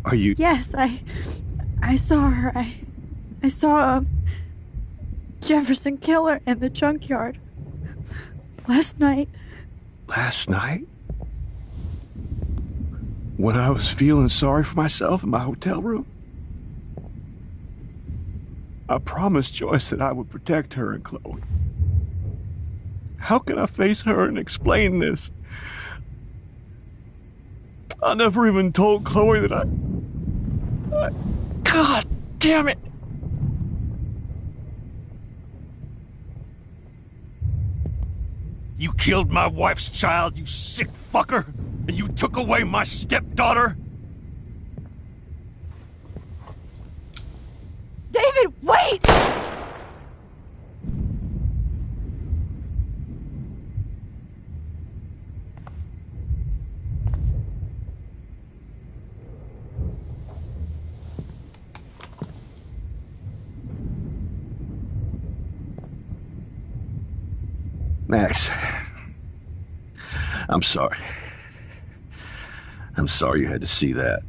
Are you... Yes, I saw her. I saw Jefferson kill her in the junkyard. Last night. Last night? When I was feeling sorry for myself in my hotel room? I promised Joyce that I would protect her and Chloe. How can I face her and explain this? I never even told Chloe that I... God damn it! You killed my wife's child, you sick fucker! And you took away my stepdaughter? David, wait! Max, I'm sorry. I'm sorry you had to see that.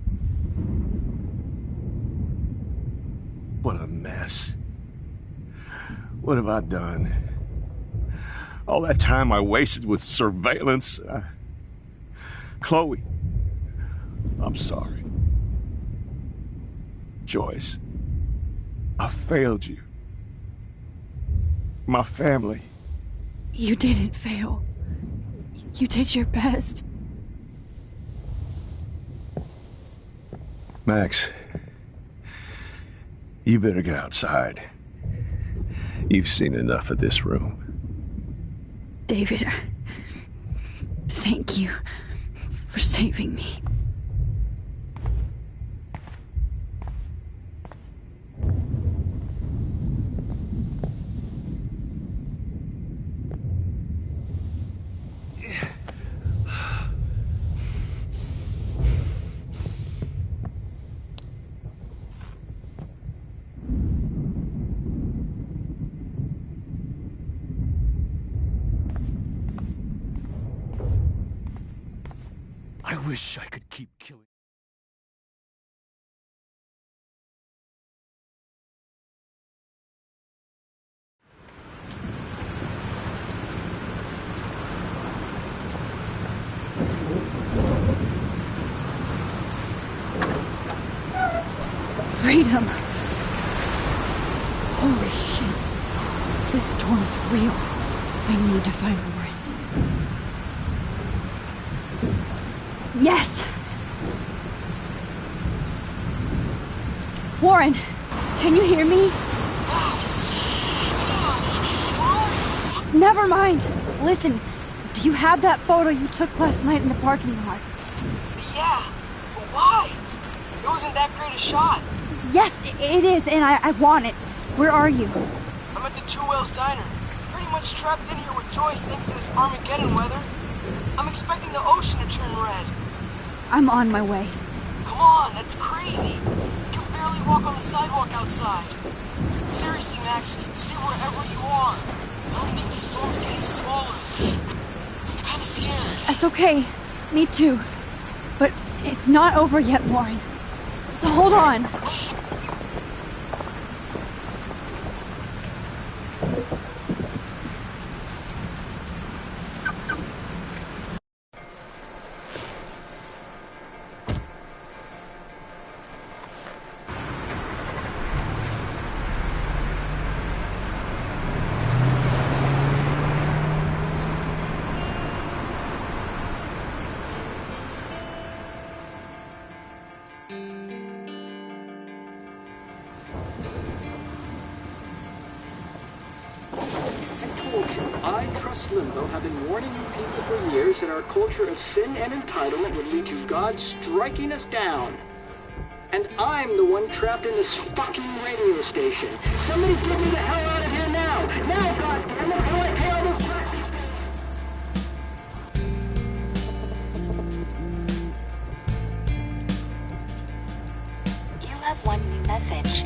What a mess. What have I done? All that time I wasted with surveillance. Chloe, I'm sorry. Joyce, I failed you. My family. You didn't fail. You did your best. Max, you better get outside. You've seen enough of this room. David, thank you for saving me. I wish I could keep killing. Freedom! Holy shit. This storm's real. I need to find Warren. Yes! Warren, can you hear me? Never mind. Listen, do you have that photo you took last night in the parking lot? Yeah, but why? It wasn't that great a shot. Yes, it is, and I want it. Where are you? I'm at the Two Whales Diner. Pretty much trapped in here with Joyce thanks to this Armageddon weather. I'm expecting the ocean to turn red. I'm on my way. Come on, that's crazy. You can barely walk on the sidewalk outside. Seriously, Max, stay wherever you are. I don't think the storm's getting smaller. I'm kinda scared. That's okay. Me too. But it's not over yet, Warren. So hold on. I, Trust Limbo, have been warning you people for years that our culture of sin and entitlement would lead to God striking us down. And I'm the one trapped in this fucking radio station. Somebody get me the hell out of here now! Now, goddammit, how do I pay all those taxes? You have one new message.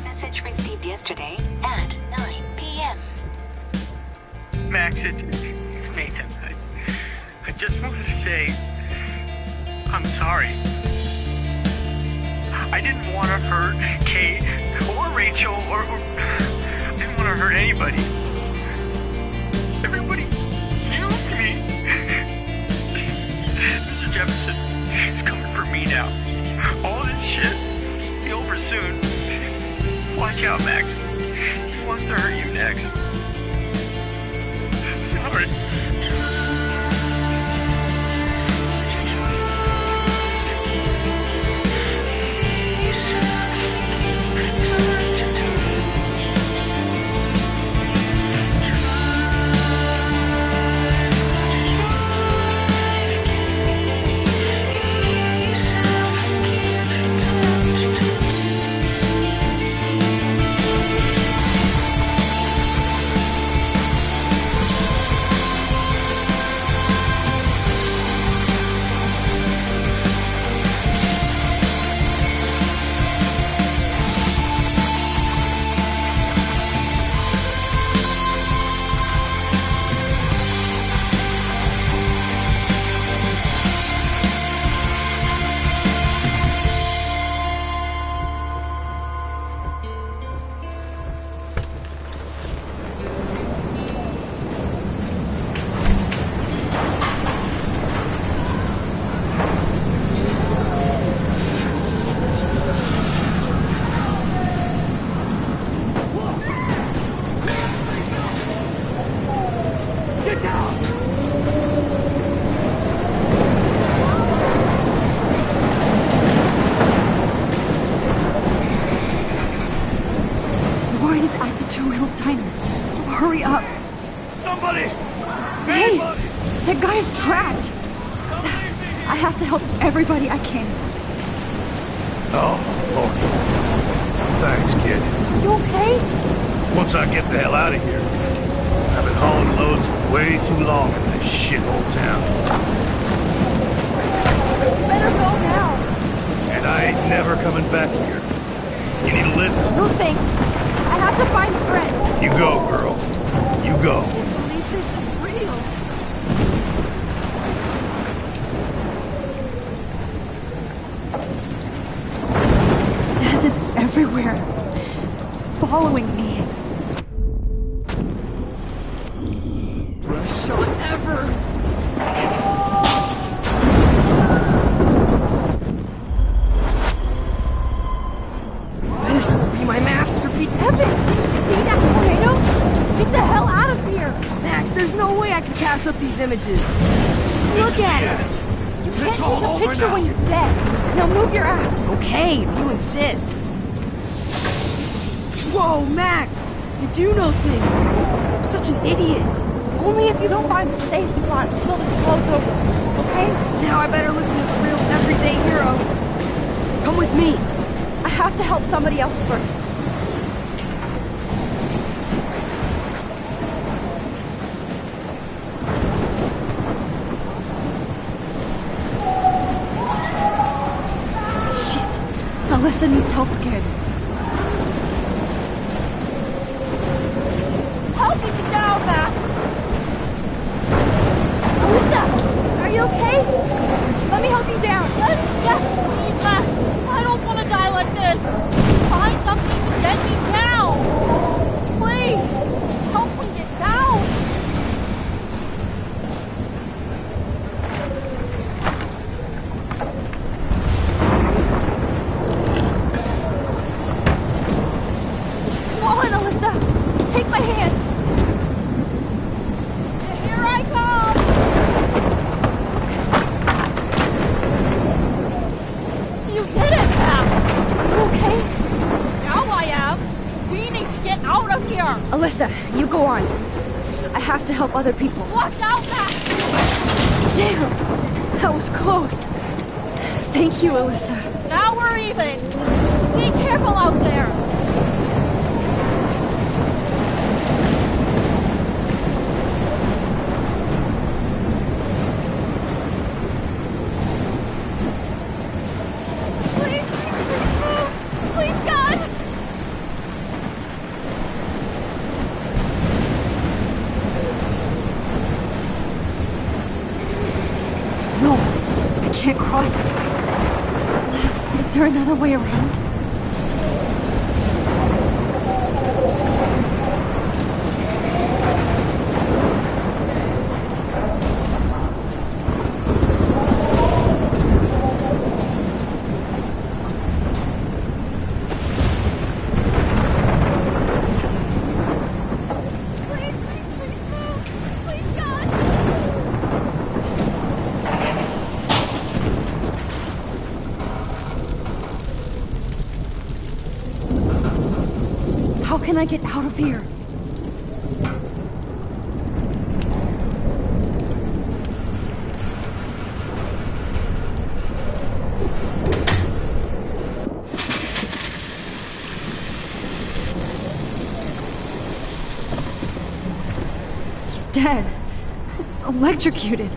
Message received yesterday at 9 p.m. Max, it's Nathan. I just wanted to say I'm sorry. I didn't want to hurt Kate or Rachel or I didn't want to hurt anybody. Everybody used me. Mr. Jefferson is coming for me now. All this shit will be over soon. Watch out, Max. He wants to hurt you next. Sorry. Two Wheels Diner. So hurry up. Somebody! Hey! That guy's trapped! I have to help everybody I can. Oh, Lord. Thanks, kid. You okay? Once I get the hell out of here. I've been hauling loads for way too long in this shithole town. Better go now. And I ain't never coming back here. You need a lift? No thanks. I have to find a friend. You go, girl. You go. I can't believe this is real. Death is everywhere. It's following me. Worst shot ever. This will be my masterpiece. Evan, did you see that tornado? Get the hell out of here! Max, there's no way I can pass up these images. Just look at it. You can't take a picture when you're dead. Now move your ass. Okay, if you insist. Whoa, Max! You do know things. I'm such an idiot. Only if you don't find a safe spot until this blows over, okay? Now I better listen to the real everyday hero. Come with me. I have to help somebody else first. Shit. Alyssa needs help again. Help me get down, Max! Alyssa! Are you okay? Let me help you down. Yes, please, Max! I don't want to die like this! Find something to get me down! Please! Help me get down! Come on, Alyssa! Take my hand! Here I come! You did it, Max! Are you okay? Now I am! We need to get out of here! Alyssa, you go on. I have to help other people. Watch out, Max! Damn! That was close. Thank you, Alyssa. Now we're even! Be careful out there! Please, move! Please, God! No, I can't cross this way. Is there another way around? How can I get out of here? He's dead. Electrocuted.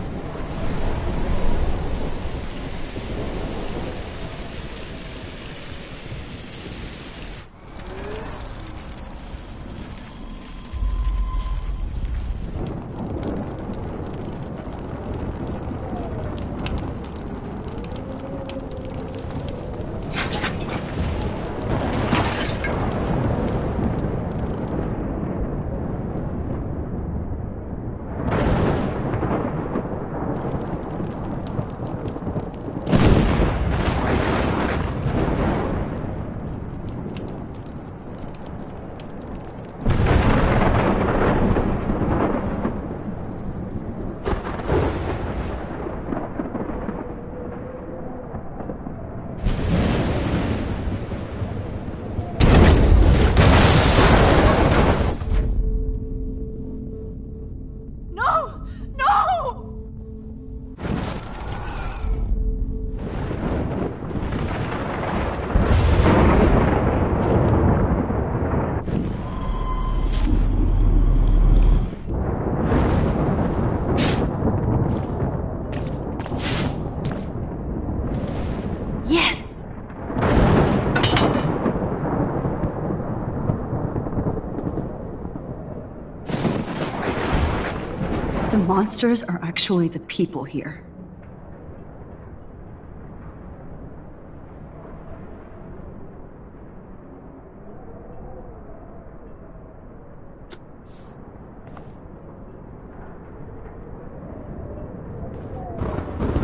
monsters are actually the people here.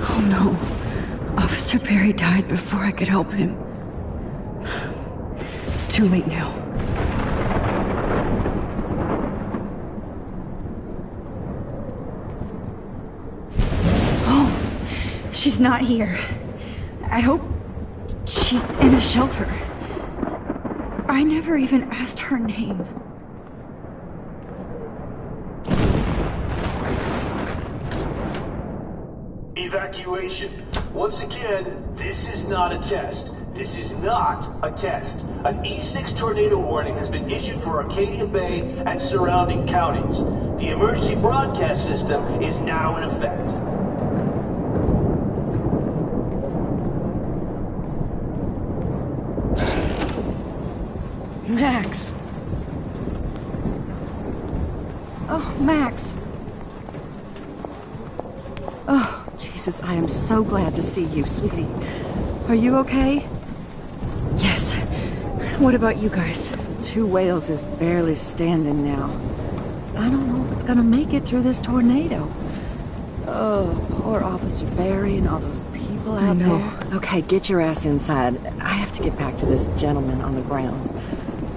Oh no. Officer Barry died before I could help him. It's too late now. Oh, she's not here. I hope she's in a shelter. I never even asked her name. Evacuation. Once again, this is not a test. This is not a test. An E6 tornado warning has been issued for Arcadia Bay and surrounding counties. The emergency broadcast system is now in effect. Max! Oh, Max! Oh, Jesus, I am so glad to see you, sweetie. Are you okay? Yes. What about you guys? 2 Wales is barely standing now. I don't know if it's gonna make it through this tornado. Oh, poor Officer Barry and all those people out there. Okay, get your ass inside. I have to get back to this gentleman on the ground.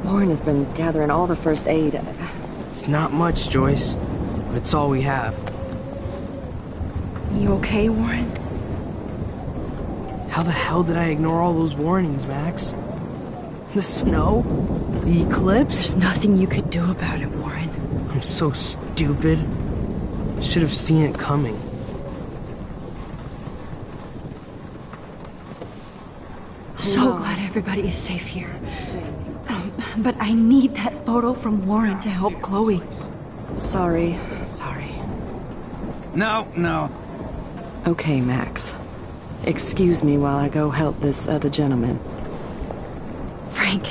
Warren has been gathering all the first aid. It's not much, Joyce, but it's all we have. You okay, Warren? How the hell did I ignore all those warnings, Max? The snow? The eclipse? There's nothing you could do about it, Warren. I'm so stupid. Should have seen it coming. So glad everybody is safe here. But I need that photo from Warren to help Chloe. Sorry. No. Okay, Max. Excuse me while I go help this other gentleman. Frank,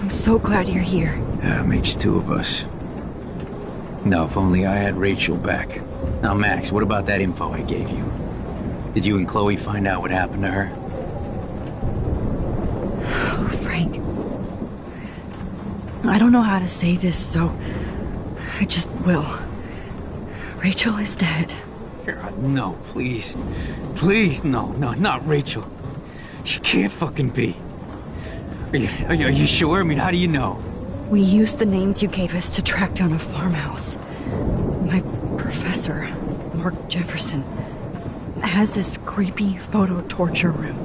I'm so glad you're here. Yeah, makes 2 of us. No, if only I had Rachel back. Now, Max, what about that info I gave you? Did you and Chloe find out what happened to her? Oh, Frank. I don't know how to say this, so I just will. Rachel is dead. God, no, please. Please, no, not Rachel. She can't fucking be. Are you sure? I mean, how do you know? We used the names you gave us to track down a farmhouse. My professor, Mark Jefferson, has this creepy photo torture room.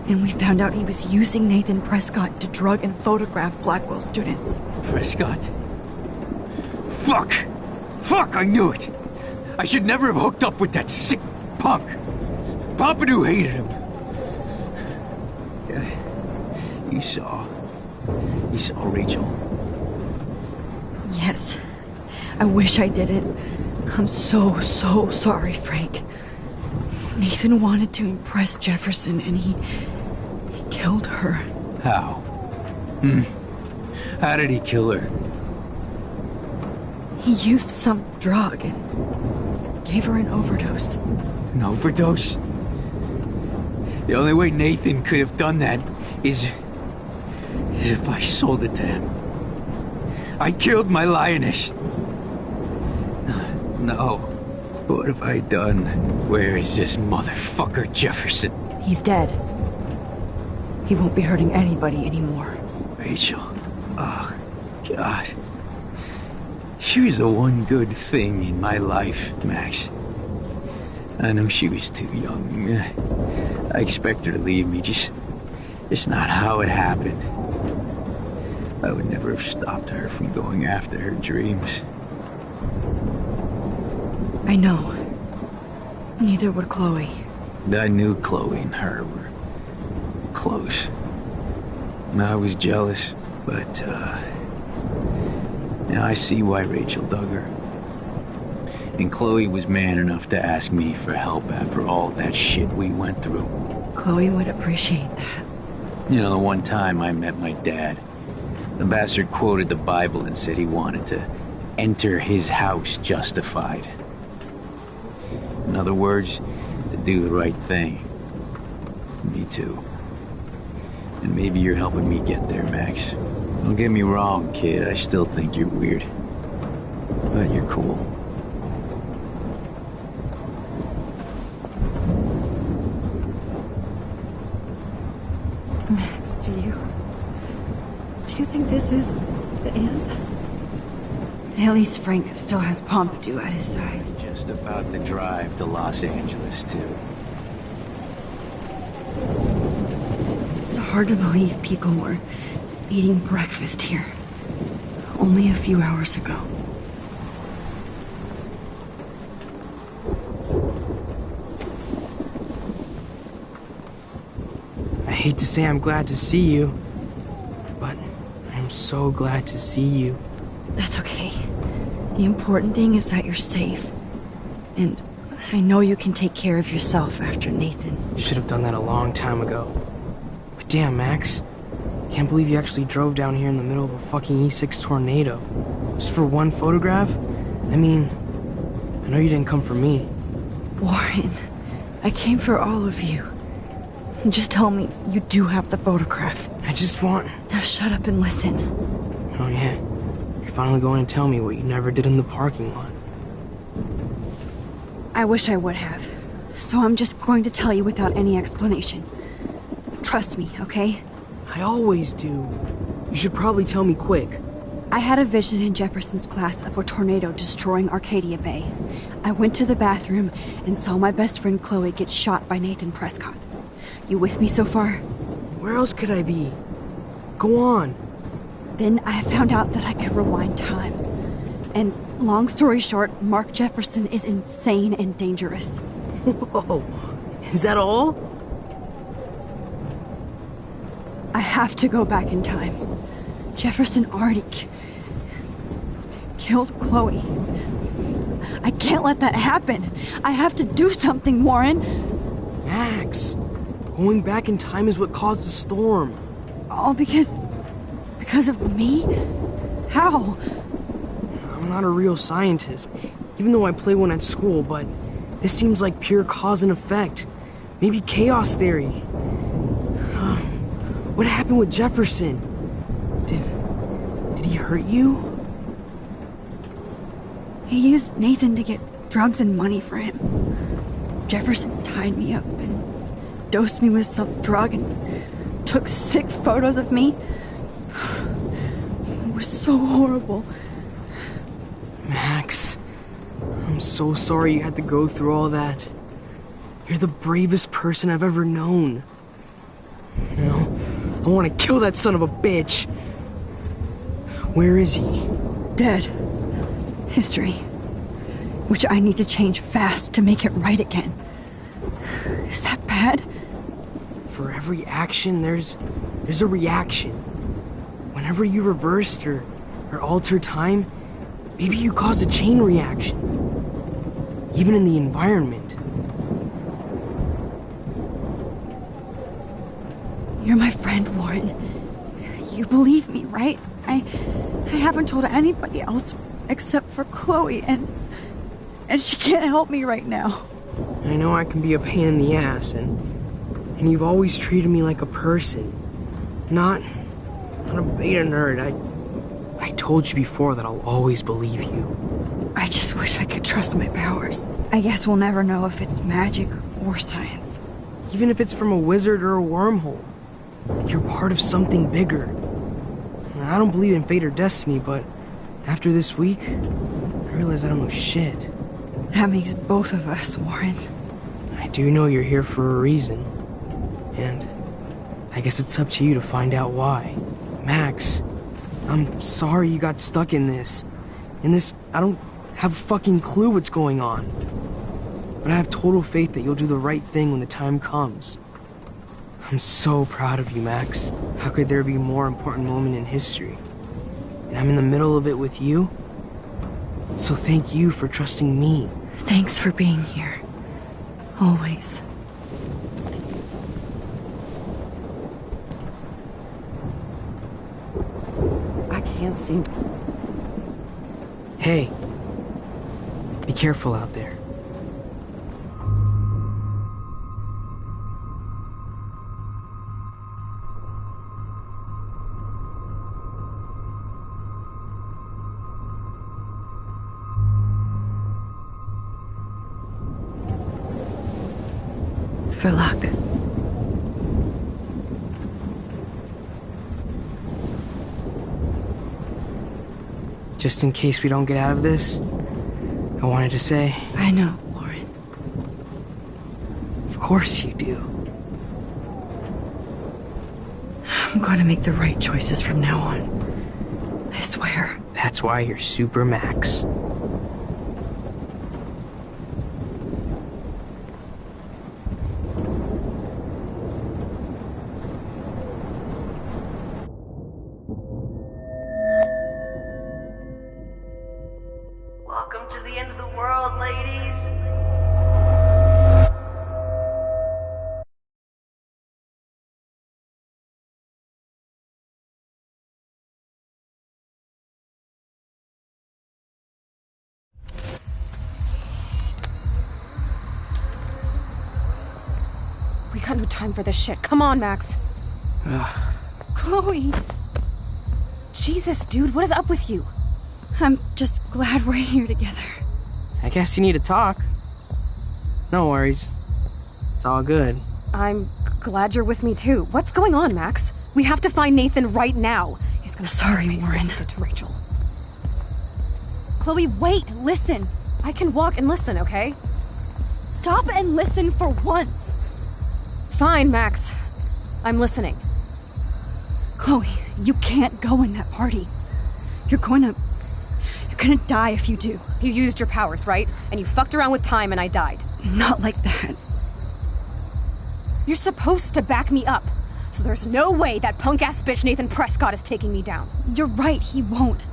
And we found out he was using Nathan Prescott to drug and photograph Blackwell students. Prescott? Fuck, I knew it! I should never have hooked up with that sick punk. Pompidou hated him. Yeah, you saw Rachel. Yes. I wish I didn't. I'm so sorry, Frank. Nathan wanted to impress Jefferson and he killed her. How? How did he kill her? He used some drug and gave her an overdose. An overdose? The only way Nathan could have done that is if I sold it to him. I killed my lioness. No. What have I done? Where is this motherfucker Jefferson? He's dead. He won't be hurting anybody anymore. Rachel. Oh, God. She was the one good thing in my life, Max. I know she was too young. I expect her to leave me, just not how it happened. I would never have stopped her from going after her dreams. I know. Neither would Chloe. I knew Chloe and her were close. I was jealous, but, now I see why Rachel dug her. And Chloe was man enough to ask me for help after all that shit we went through. Chloe would appreciate that. You know, the one time I met my dad, the bastard quoted the Bible and said he wanted to enter his house justified. In other words, to do the right thing. Me too. And maybe you're helping me get there, Max. Don't get me wrong, kid. I still think you're weird. But you're cool. Max, do you think this is the end? At least Frank still has Pompidou at his side. Just about to drive to Los Angeles, too. It's hard to believe people were eating breakfast here only a few hours ago. I hate to say I'm glad to see you, but I'm so glad to see you. That's okay. The important thing is that you're safe. And I know you can take care of yourself after Nathan. Should have done that a long time ago. But damn, Max. Can't believe you actually drove down here in the middle of a fucking E6 tornado. Just for one photograph? I mean, I know you didn't come for me. Warren, I came for all of you. Just tell me you do have the photograph. I just want... Now shut up and listen. Oh yeah, you're finally going to tell me what you never did in the parking lot. I wish I would have. So I'm just going to tell you without any explanation. Trust me, okay? I always do. You should probably tell me quick. I had a vision in Jefferson's class of a tornado destroying Arcadia Bay. I went to the bathroom and saw my best friend Chloe get shot by Nathan Prescott. You with me so far? Where else could I be? Go on. Then I found out that I could rewind time. And long story short, Mark Jefferson is insane and dangerous. Whoa, is that all? I have to go back in time. Jefferson already killed Chloe. I can't let that happen. I have to do something, Warren. Max, going back in time is what caused the storm. All because of me? How? I'm not a real scientist, even though I play one at school, but this seems like pure cause and effect. Maybe chaos theory. What happened with Jefferson? Did he hurt you? He used Nathan to get drugs and money for him. Jefferson tied me up and dosed me with some drug and took sick photos of me. It was so horrible. Max, I'm so sorry you had to go through all that. You're the bravest person I've ever known. You know, I want to kill that son of a bitch. Where is he? Dead. History. Which I need to change fast to make it right again. Is that bad? For every action, there's a reaction. Whenever you reversed or altered time, maybe you caused a chain reaction. Even in the environment. You're my friend, Warren. You believe me, right? I haven't told anybody else except for Chloe, and she can't help me right now. I know I can be a pain in the ass, and you've always treated me like a person. Not a beta nerd. I told you before that I'll always believe you. I just wish I could trust my powers. I guess we'll never know if it's magic or science. Even if it's from a wizard or a wormhole. You're part of something bigger. I don't believe in fate or destiny, but after this week, I realize I don't know shit. That makes both of us, Warren. I do know you're here for a reason. And I guess it's up to you to find out why. Max, I'm sorry you got stuck in this. I don't have a fucking clue what's going on. But I have total faith that you'll do the right thing when the time comes. I'm so proud of you, Max. How could there be a more important moment in history? And I'm in the middle of it with you. So thank you for trusting me. Thanks for being here. Always. I can't seem... Hey. Be careful out there. for luck. Just in case we don't get out of this, I wanted to say... I know, Warren. Of course you do. I'm gonna make the right choices from now on. I swear. That's why you're Super Max. Welcome to the end of the world, ladies. We got no time for this shit. Come on, Max. Chloe. Jesus, dude, what is up with you? I'm just glad we're here together. I guess you need to talk. No worries. It's all good. I'm glad you're with me too. What's going on, Max? We have to find Nathan right now. He's gonna Sorry, Warren. to Rachel. Chloe, wait, listen. I can walk and listen, okay? Stop and listen for once. Fine, Max. I'm listening. Chloe, you can't go in that party. You're gonna die if you do. You used your powers, right? And you fucked around with time and I died. Not like that. You're supposed to back me up. So there's no way that punk-ass bitch Nathan Prescott is taking me down. You're right, he won't.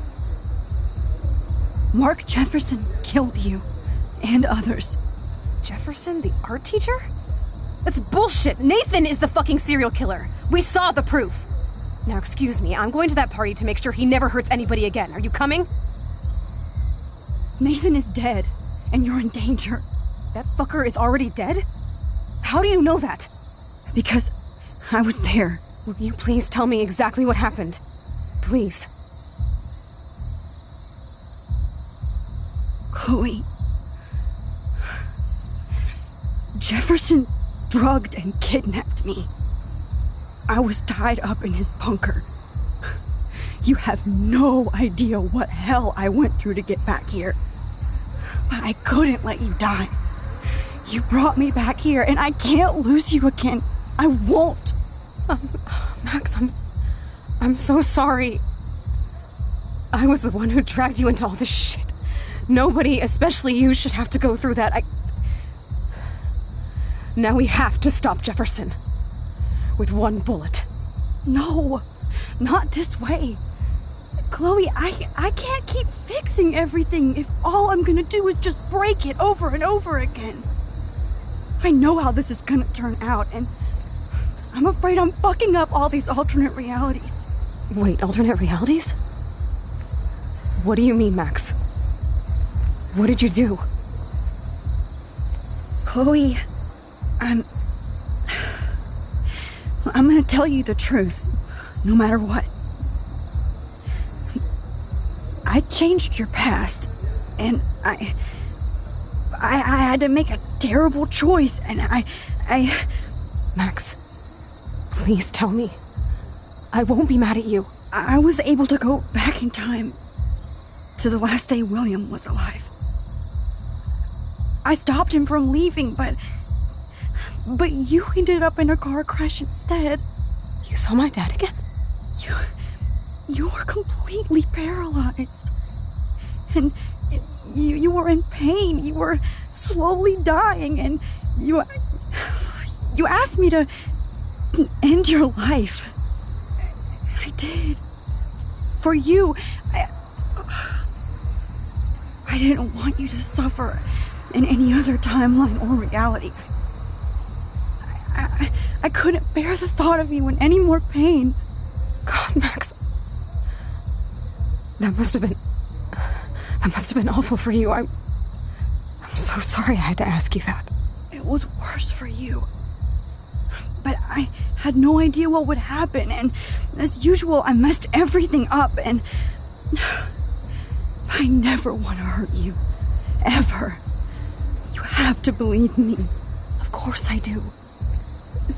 Mark Jefferson killed you. And others. Jefferson, the art teacher? That's bullshit. Nathan is the fucking serial killer. We saw the proof. Now, excuse me, I'm going to that party to make sure he never hurts anybody again. Are you coming? Nathan is dead, and you're in danger. That fucker is already dead? How do you know that? Because I was there. Will you please tell me exactly what happened? Please. Chloe. Jefferson drugged and kidnapped me. I was tied up in his bunker. You have no idea what hell I went through to get back here. But I couldn't let you die. You brought me back here, and I can't lose you again. I won't. Max, I'm so sorry. I was the one who dragged you into all this shit. Nobody, especially you, should have to go through that. Now we have to stop Jefferson. With one bullet. No, not this way. Chloe, I can't keep fixing everything if all I'm gonna do is just break it over and over again. I know how this is gonna turn out, and I'm afraid I'm fucking up all these alternate realities. Wait, alternate realities? What do you mean, Max? What did you do? Chloe, I'm gonna tell you the truth, no matter what. I changed your past, and I had to make a terrible choice, and I... Max, please tell me. I won't be mad at you. I was able to go back in time to the last day William was alive. I stopped him from leaving, but you ended up in a car crash instead. You saw my dad again? You were completely paralyzed. And you were in pain. You were slowly dying, and you asked me to end your life. I did. For you. I didn't want you to suffer in any other timeline or reality. I couldn't bear the thought of you in any more pain. God, Max. That must have been awful for you. I'm so sorry I had to ask you that. It was worse for you. But I had no idea what would happen, and as usual, I messed everything up, and I never want to hurt you. Ever. You have to believe me. Of course I do.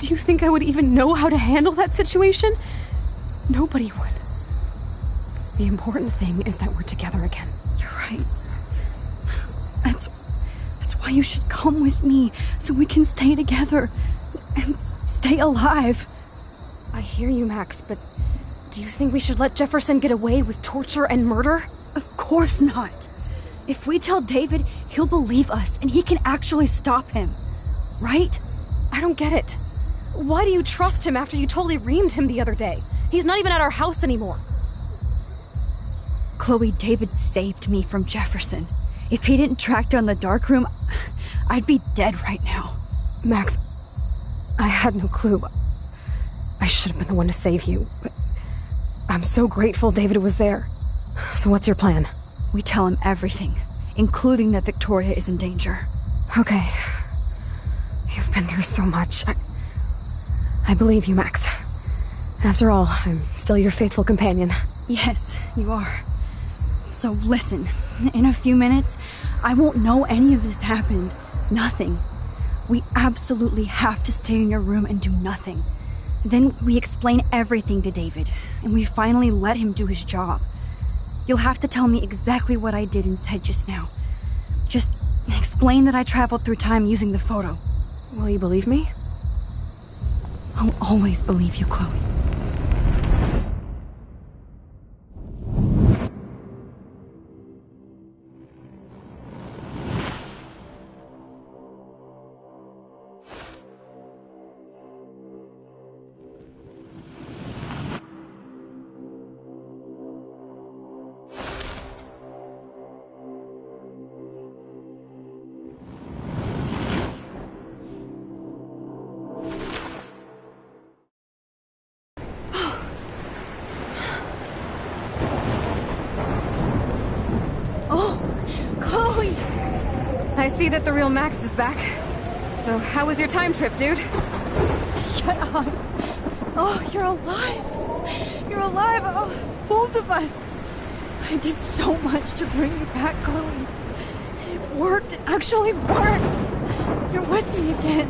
Do you think I would even know how to handle that situation? Nobody would. The important thing is that we're together again. You're right. That's why you should come with me, so we can stay together and stay alive. I hear you, Max, but do you think we should let Jefferson get away with torture and murder? Of course not. If we tell David, he'll believe us and he can actually stop him. Right? I don't get it. Why do you trust him after you totally reamed him the other day? He's not even at our house anymore. Chloe, David saved me from Jefferson. If he didn't track down the darkroom, I'd be dead right now. Max, I had no clue. I should have been the one to save you, but I'm so grateful David was there. So what's your plan? We tell him everything, including that Victoria is in danger. Okay. You've been through so much. I believe you, Max. After all, I'm still your faithful companion. Yes, you are. So listen, in a few minutes, I won't know any of this happened. Nothing. We absolutely have to stay in your room and do nothing. Then we explain everything to David, and we finally let him do his job. You'll have to tell me exactly what I did and said just now. Just explain that I traveled through time using the photo. Will you believe me? I'll always believe you, Chloe. I see that the real Max is back. So, how was your time trip, dude? Shut up. Oh, you're alive. You're alive. Oh, both of us. I did so much to bring you back, Chloe. It worked. It actually worked. You're with me again.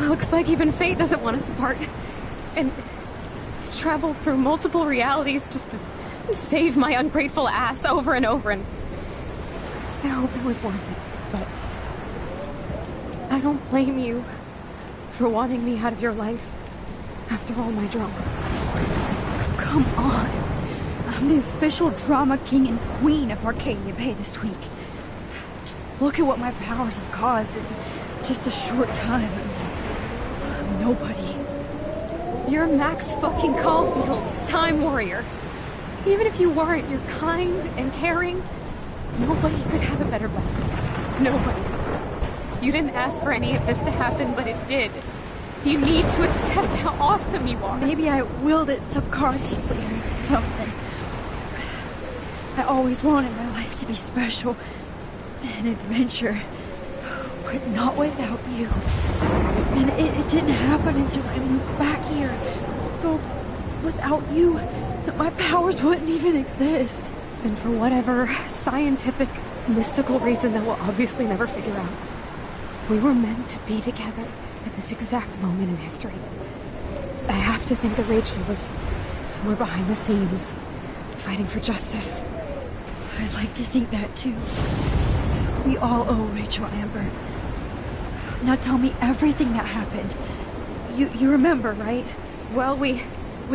Looks like even fate doesn't want us apart. And traveled through multiple realities just to save my ungrateful ass over and over, and I hope it was worth it. But I don't blame you for wanting me out of your life after all my drama. Come on. I'm the official drama king and queen of Arcadia Bay this week. Just look at what my powers have caused in just a short time. Nobody. You're Max fucking Caulfield, Time Warrior. Even if you weren't, you're kind and caring. Nobody could have a better best friend. Nobody. You didn't ask for any of this to happen, but it did. You need to accept how awesome you are. Maybe I willed it subconsciously or something. I always wanted my life to be special. An adventure. But not without you. And it didn't happen until I moved back here. So, without you, my powers wouldn't even exist. And for whatever scientific, mystical reason that we'll obviously never figure out, we were meant to be together at this exact moment in history. I have to think that Rachel was somewhere behind the scenes, fighting for justice. I'd like to think that too. We all owe Rachel Amber. Now tell me everything that happened. You remember, right? Well, we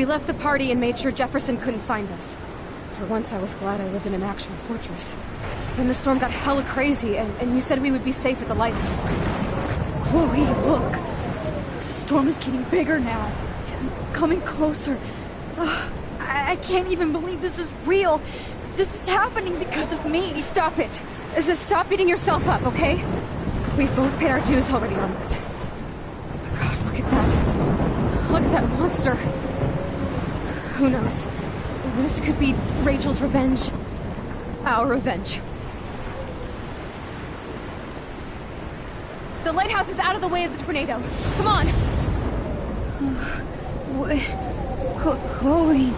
left the party and made sure Jefferson couldn't find us. For once, I was glad I lived in an actual fortress. Then the storm got hella crazy, and you said we would be safe at the lighthouse. Chloe, look. The storm is getting bigger now. It's coming closer. I can't even believe this is real. This is happening because of me. Stop it. Stop beating yourself up, okay? We've both paid our dues already on that. God, look at that. Look at that monster. Who knows? This could be Rachel's revenge. Our revenge. The lighthouse is out of the way of the tornado. Come on! Chloe...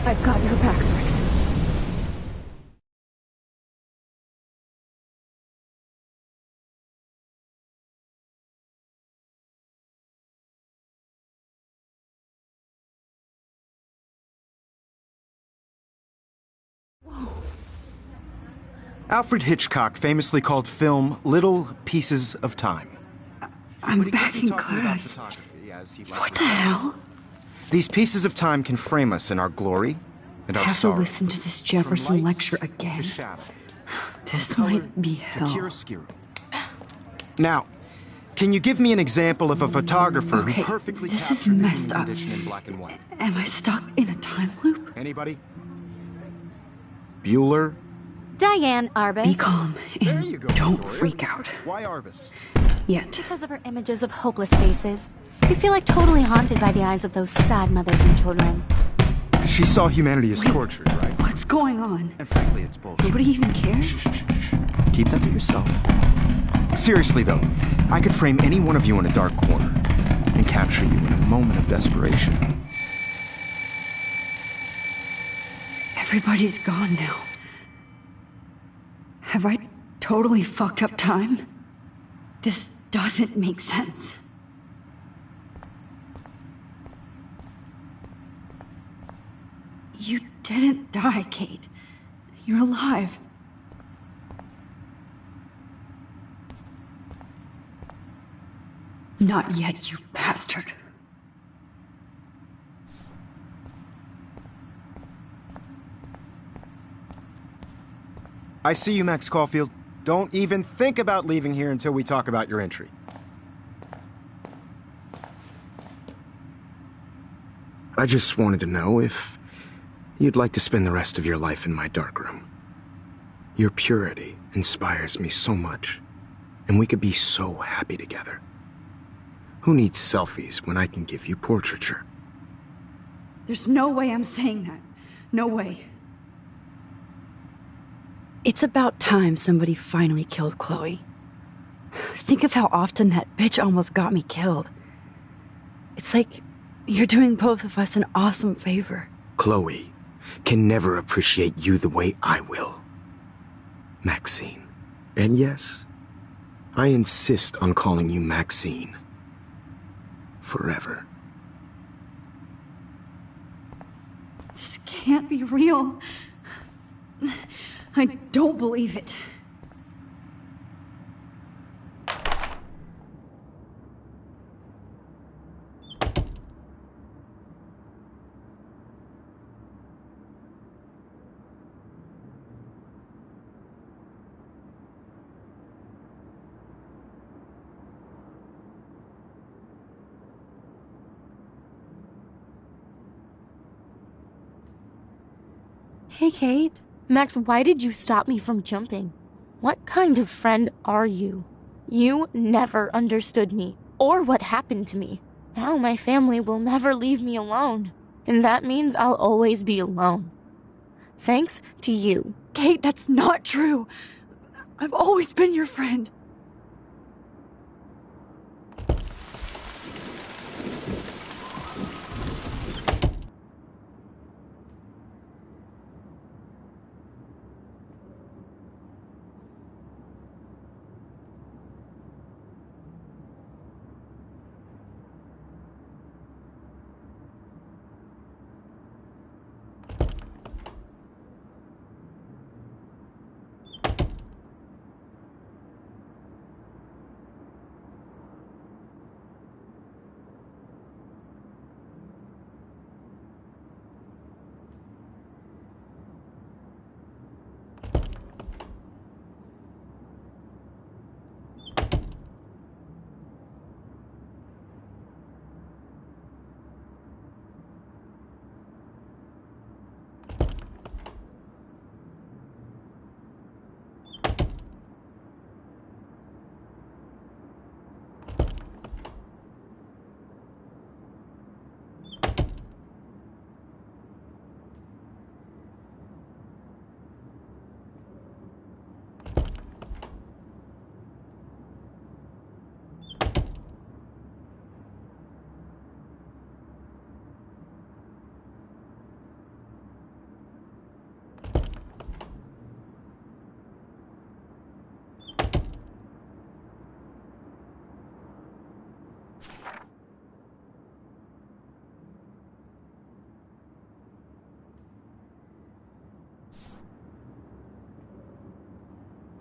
I've got your back, Max. Alfred Hitchcock famously called film little pieces of time. I'm back in class. What the hell? These pieces of time can frame us in our glory and I our have to sorrow. listen to this Jefferson lecture again. This might be hell. Now, can you give me an example of a photographer Okay, who perfectly this is captured messed human up. condition in black and white? Am I stuck in a time loop? Anybody? Bueller? Diane Arbus. Be calm and don't freak out. Why Arbus? Yet. Because of her images of hopeless faces. You feel like totally haunted by the eyes of those sad mothers and children. She saw humanity as tortured, right? What's going on? And frankly, it's bullshit. Nobody even cares? Keep that to yourself. Seriously, though, I could frame any one of you in a dark corner and capture you in a moment of desperation. Everybody's gone now. Have I totally fucked up time? This doesn't make sense. You didn't die, Kate. You're alive. Not yet, you bastard. I see you, Max Caulfield. Don't even think about leaving here until we talk about your entry. I just wanted to know if you'd like to spend the rest of your life in my darkroom. Your purity inspires me so much, and we could be so happy together. Who needs selfies when I can give you portraiture? There's no way I'm saying that. No way. It's about time somebody finally killed Chloe. Think of how often that bitch almost got me killed. It's like you're doing both of us an awesome favor. Chloe can never appreciate you the way I will. Maxine. And yes, I insist on calling you Maxine. Forever. This can't be real. I don't believe it. Hey, Kate. Max, why did you stop me from jumping? What kind of friend are you? You never understood me, or what happened to me. Now my family will never leave me alone, and that means I'll always be alone. Thanks to you. Kate, that's not true. I've always been your friend.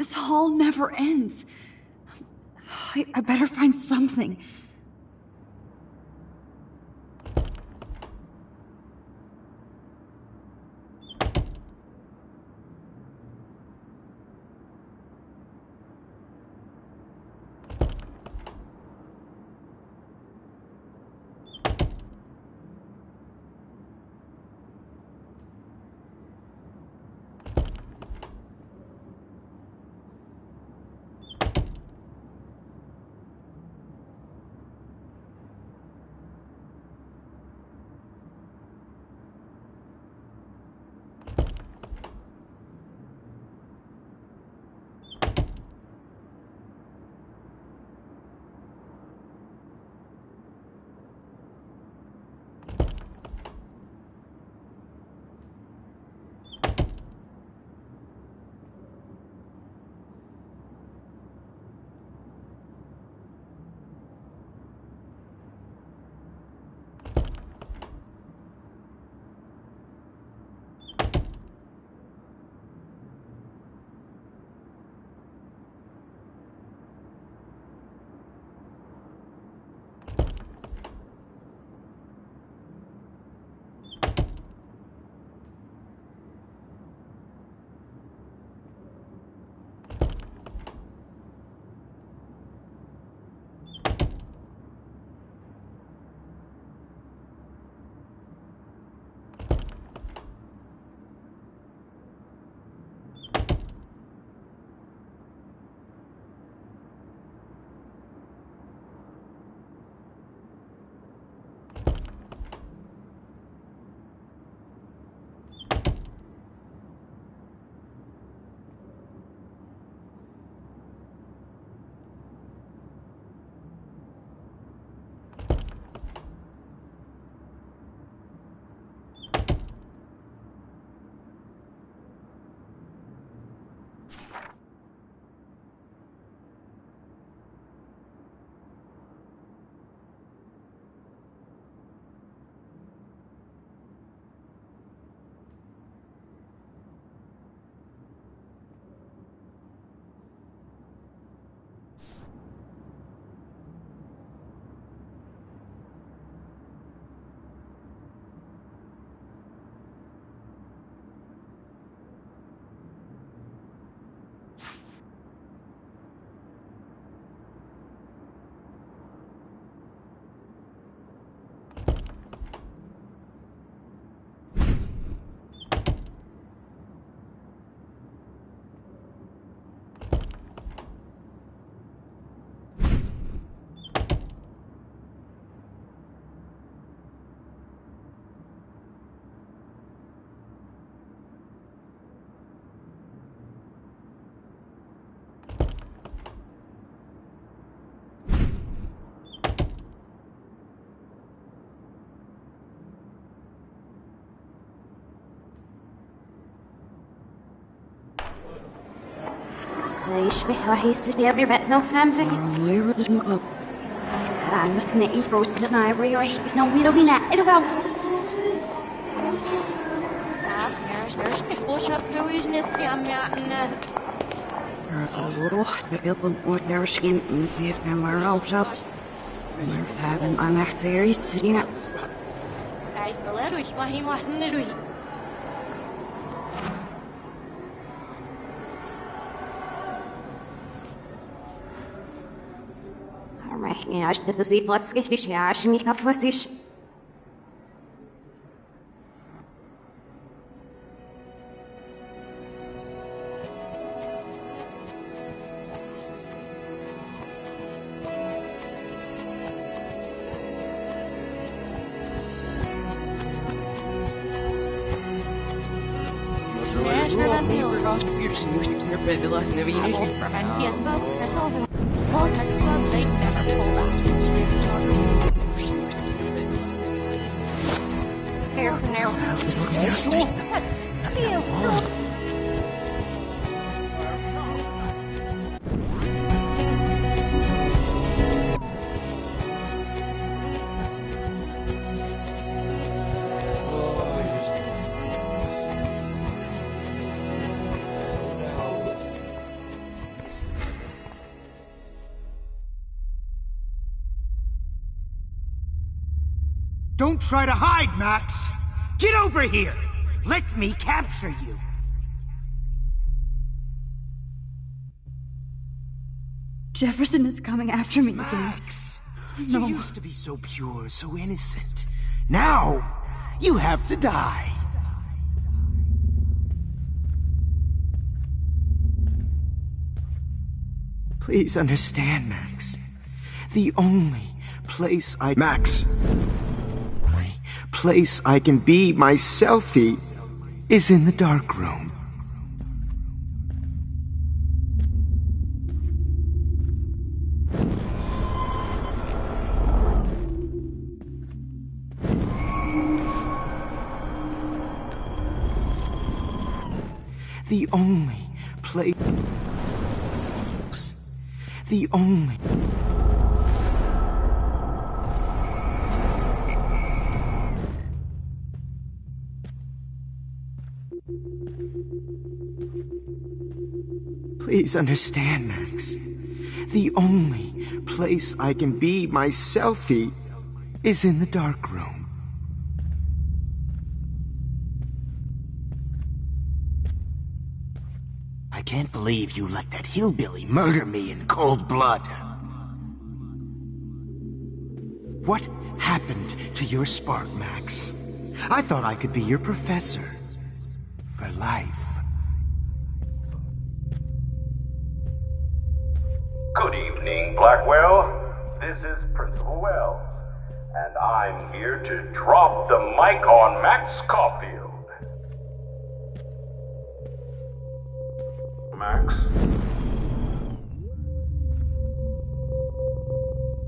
This hall never ends. I better find something. Ich weiß, der wir werden noch haben sich. I'm just an equal to an ivory or he's no little bit at it about. Bullshit, so is this damn mountain. There's a little, the people put their skin and see if anywhere else up. We're having an activity sitting up. I believe ich war ihm was nicht. Ja, ich dachte, sie was richtig, ja, ich nicht auf was ich. Don't try to hide, Max! Get over here! Let me capture you! Jefferson is coming after me again. Max! No. You used to be so pure, so innocent. Now, you have to die. Please understand, Max. The only place I... Max! Place I can be my selfie is in the dark room. The only place... The only... Please understand, Max. The only place I can be my selfie is in the dark room. I can't believe you let that hillbilly murder me in cold blood. What happened to your spark, Max? I thought I could be your professor. For life. Good evening, Blackwell. This is Principal Wells, and I'm here to drop the mic on Max Caulfield. Max?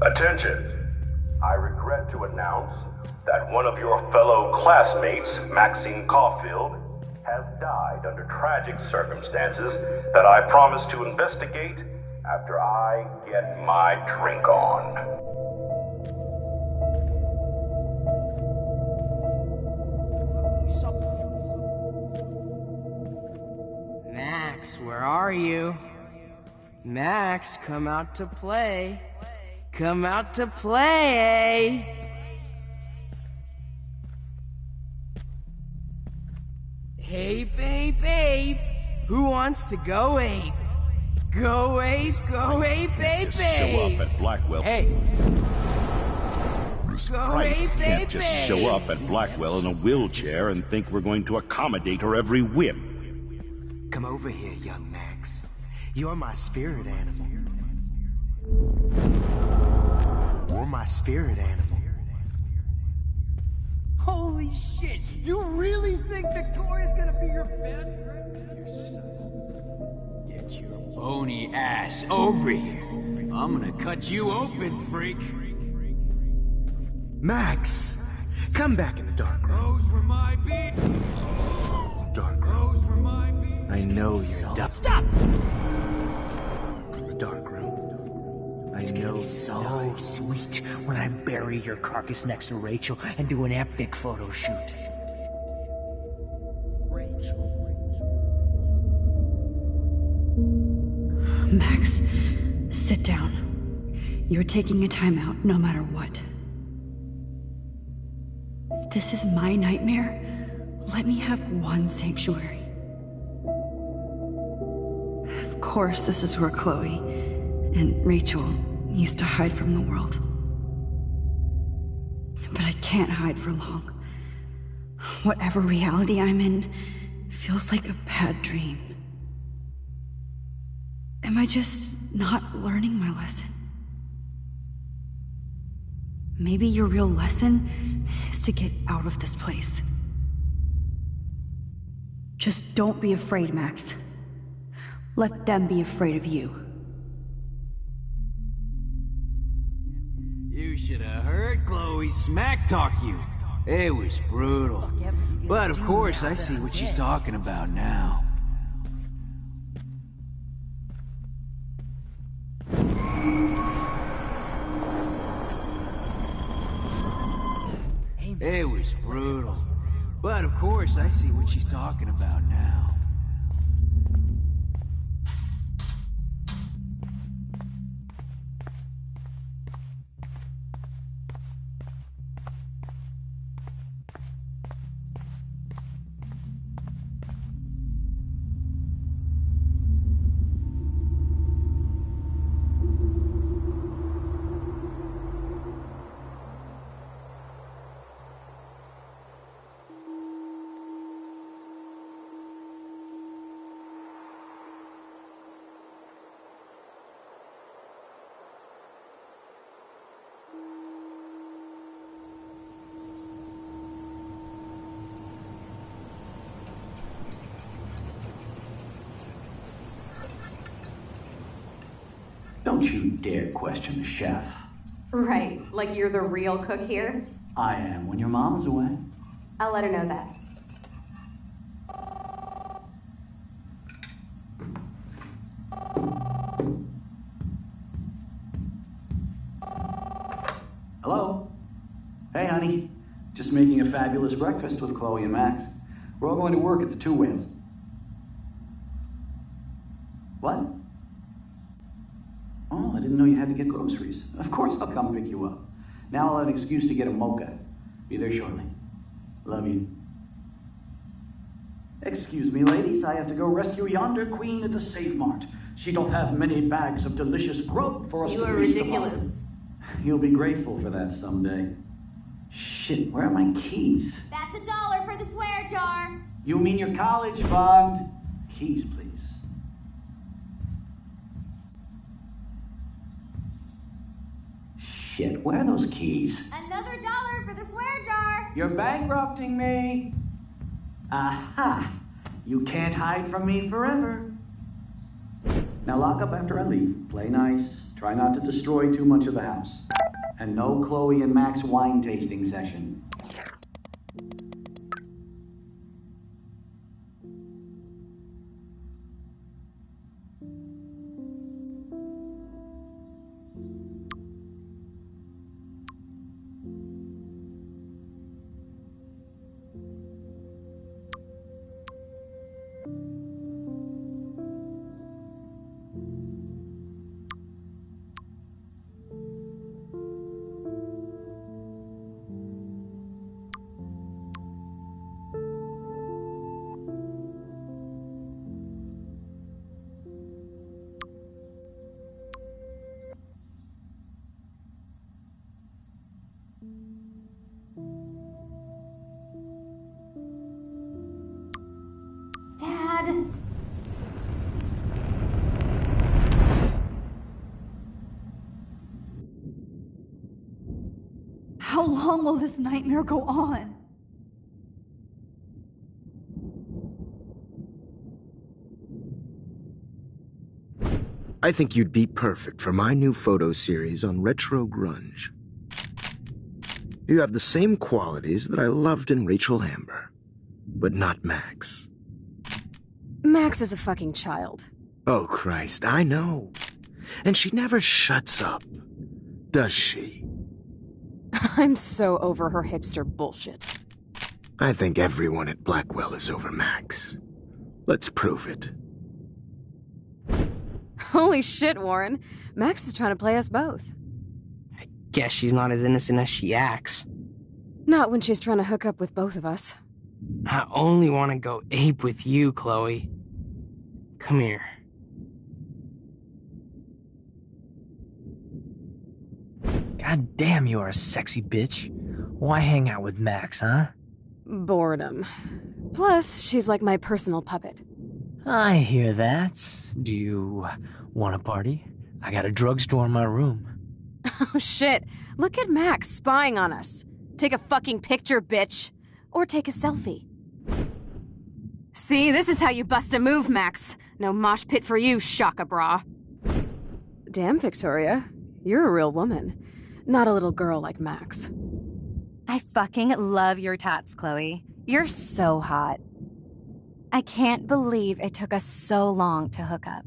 Attention. I regret to announce that one of your fellow classmates, Maxine Caulfield, has died under tragic circumstances that I promise to investigate after I get my drink on. Max, where are you? Max, come out to play. Come out to play! Hey, babe, who wants to go ape? Go ape, baby! Just show up at Blackwell. Hey! Christ can't just show up at Blackwell in a wheelchair and think we're going to accommodate her every whim. Come over here, young Max. You're my spirit animal. You're my spirit animal. Holy shit! You really think Victoria's gonna be your best friend? Get your bony ass over here. I'm gonna cut you open, freak. Max! Come back in the dark room. Those were my beats. Dark room. Those were my beats. I know you're dumb. Stop! The dark room. It's gonna be so sweet when I bury your carcass next to Rachel and do an epic photo shoot. Max, sit down. You're taking a time out no matter what. If this is my nightmare, let me have one sanctuary. Of course, this is where Chloe and Rachel used to hide from the world. But I can't hide for long. Whatever reality I'm in feels like a bad dream. Am I just not learning my lesson? Maybe your real lesson is to get out of this place. Just don't be afraid, Max. Let them be afraid of you. You should have heard Chloe smack talk you. It was brutal. But of course, I see what she's talking about now. It was brutal. But of course, I see what she's talking about now. Don't you dare question the chef. Right, like you're the real cook here? I am when your mom's away. I'll let her know that. Hello? Hey, honey. Just making a fabulous breakfast with Chloe and Max. We're all going to work at the Two Whales. What? Oh, I didn't know you had to get groceries. Of course I'll come pick you up. Now I'll have an excuse to get a mocha. Be there shortly. Love you. Excuse me, ladies. I have to go rescue yonder queen at the Save Mart. She doth have many bags of delicious grub for us to feast upon. You are ridiculous. You'll be grateful for that someday. Shit, where are my keys? That's $1 for the swear jar. You mean your college fund? Keys, please. Shit, where are those keys? Another $1 for the swear jar. You're bankrupting me. Aha! You can't hide from me forever. Now lock up after I leave. Play nice. Try not to destroy too much of the house. And no Chloe and Max wine tasting session. Dad. How long will this nightmare go on? I think you'd be perfect for my new photo series on retro grunge. You have the same qualities that I loved in Rachel Amber, but not Max. Max is a fucking child. Oh, Christ, I know. And she never shuts up, does she? I'm so over her hipster bullshit. I think everyone at Blackwell is over Max. Let's prove it. Holy shit, Warren. Max is trying to play us both. Guess she's not as innocent as she acts. Not when she's trying to hook up with both of us. I only want to go ape with you, Chloe. Come here. God damn, you are a sexy bitch. Why hang out with Max, huh? Boredom. Plus, she's like my personal puppet. I hear that. Do you want a party? I got a drugstore in my room. Oh shit, look at Max spying on us. Take a fucking picture, bitch. Or take a selfie. See, this is how you bust a move, Max. No mosh pit for you, Shaka Bra. Damn, Victoria. You're a real woman. Not a little girl like Max. I fucking love your tats, Chloe. You're so hot. I can't believe it took us so long to hook up.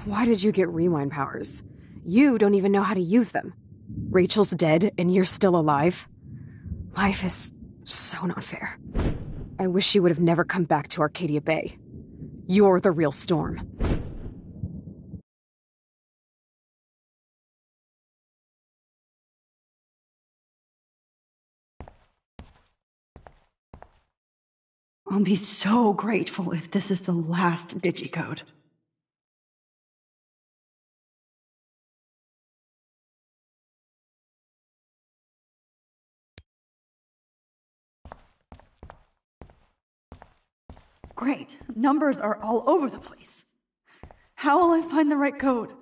Why did you get rewind powers? You don't even know how to use them. Rachel's dead and you're still alive. Life is so not fair. I wish you would have never come back to Arcadia Bay. You're the real Storm. I'll be so grateful if this is the last digicode. Great. Numbers are all over the place. How will I find the right code?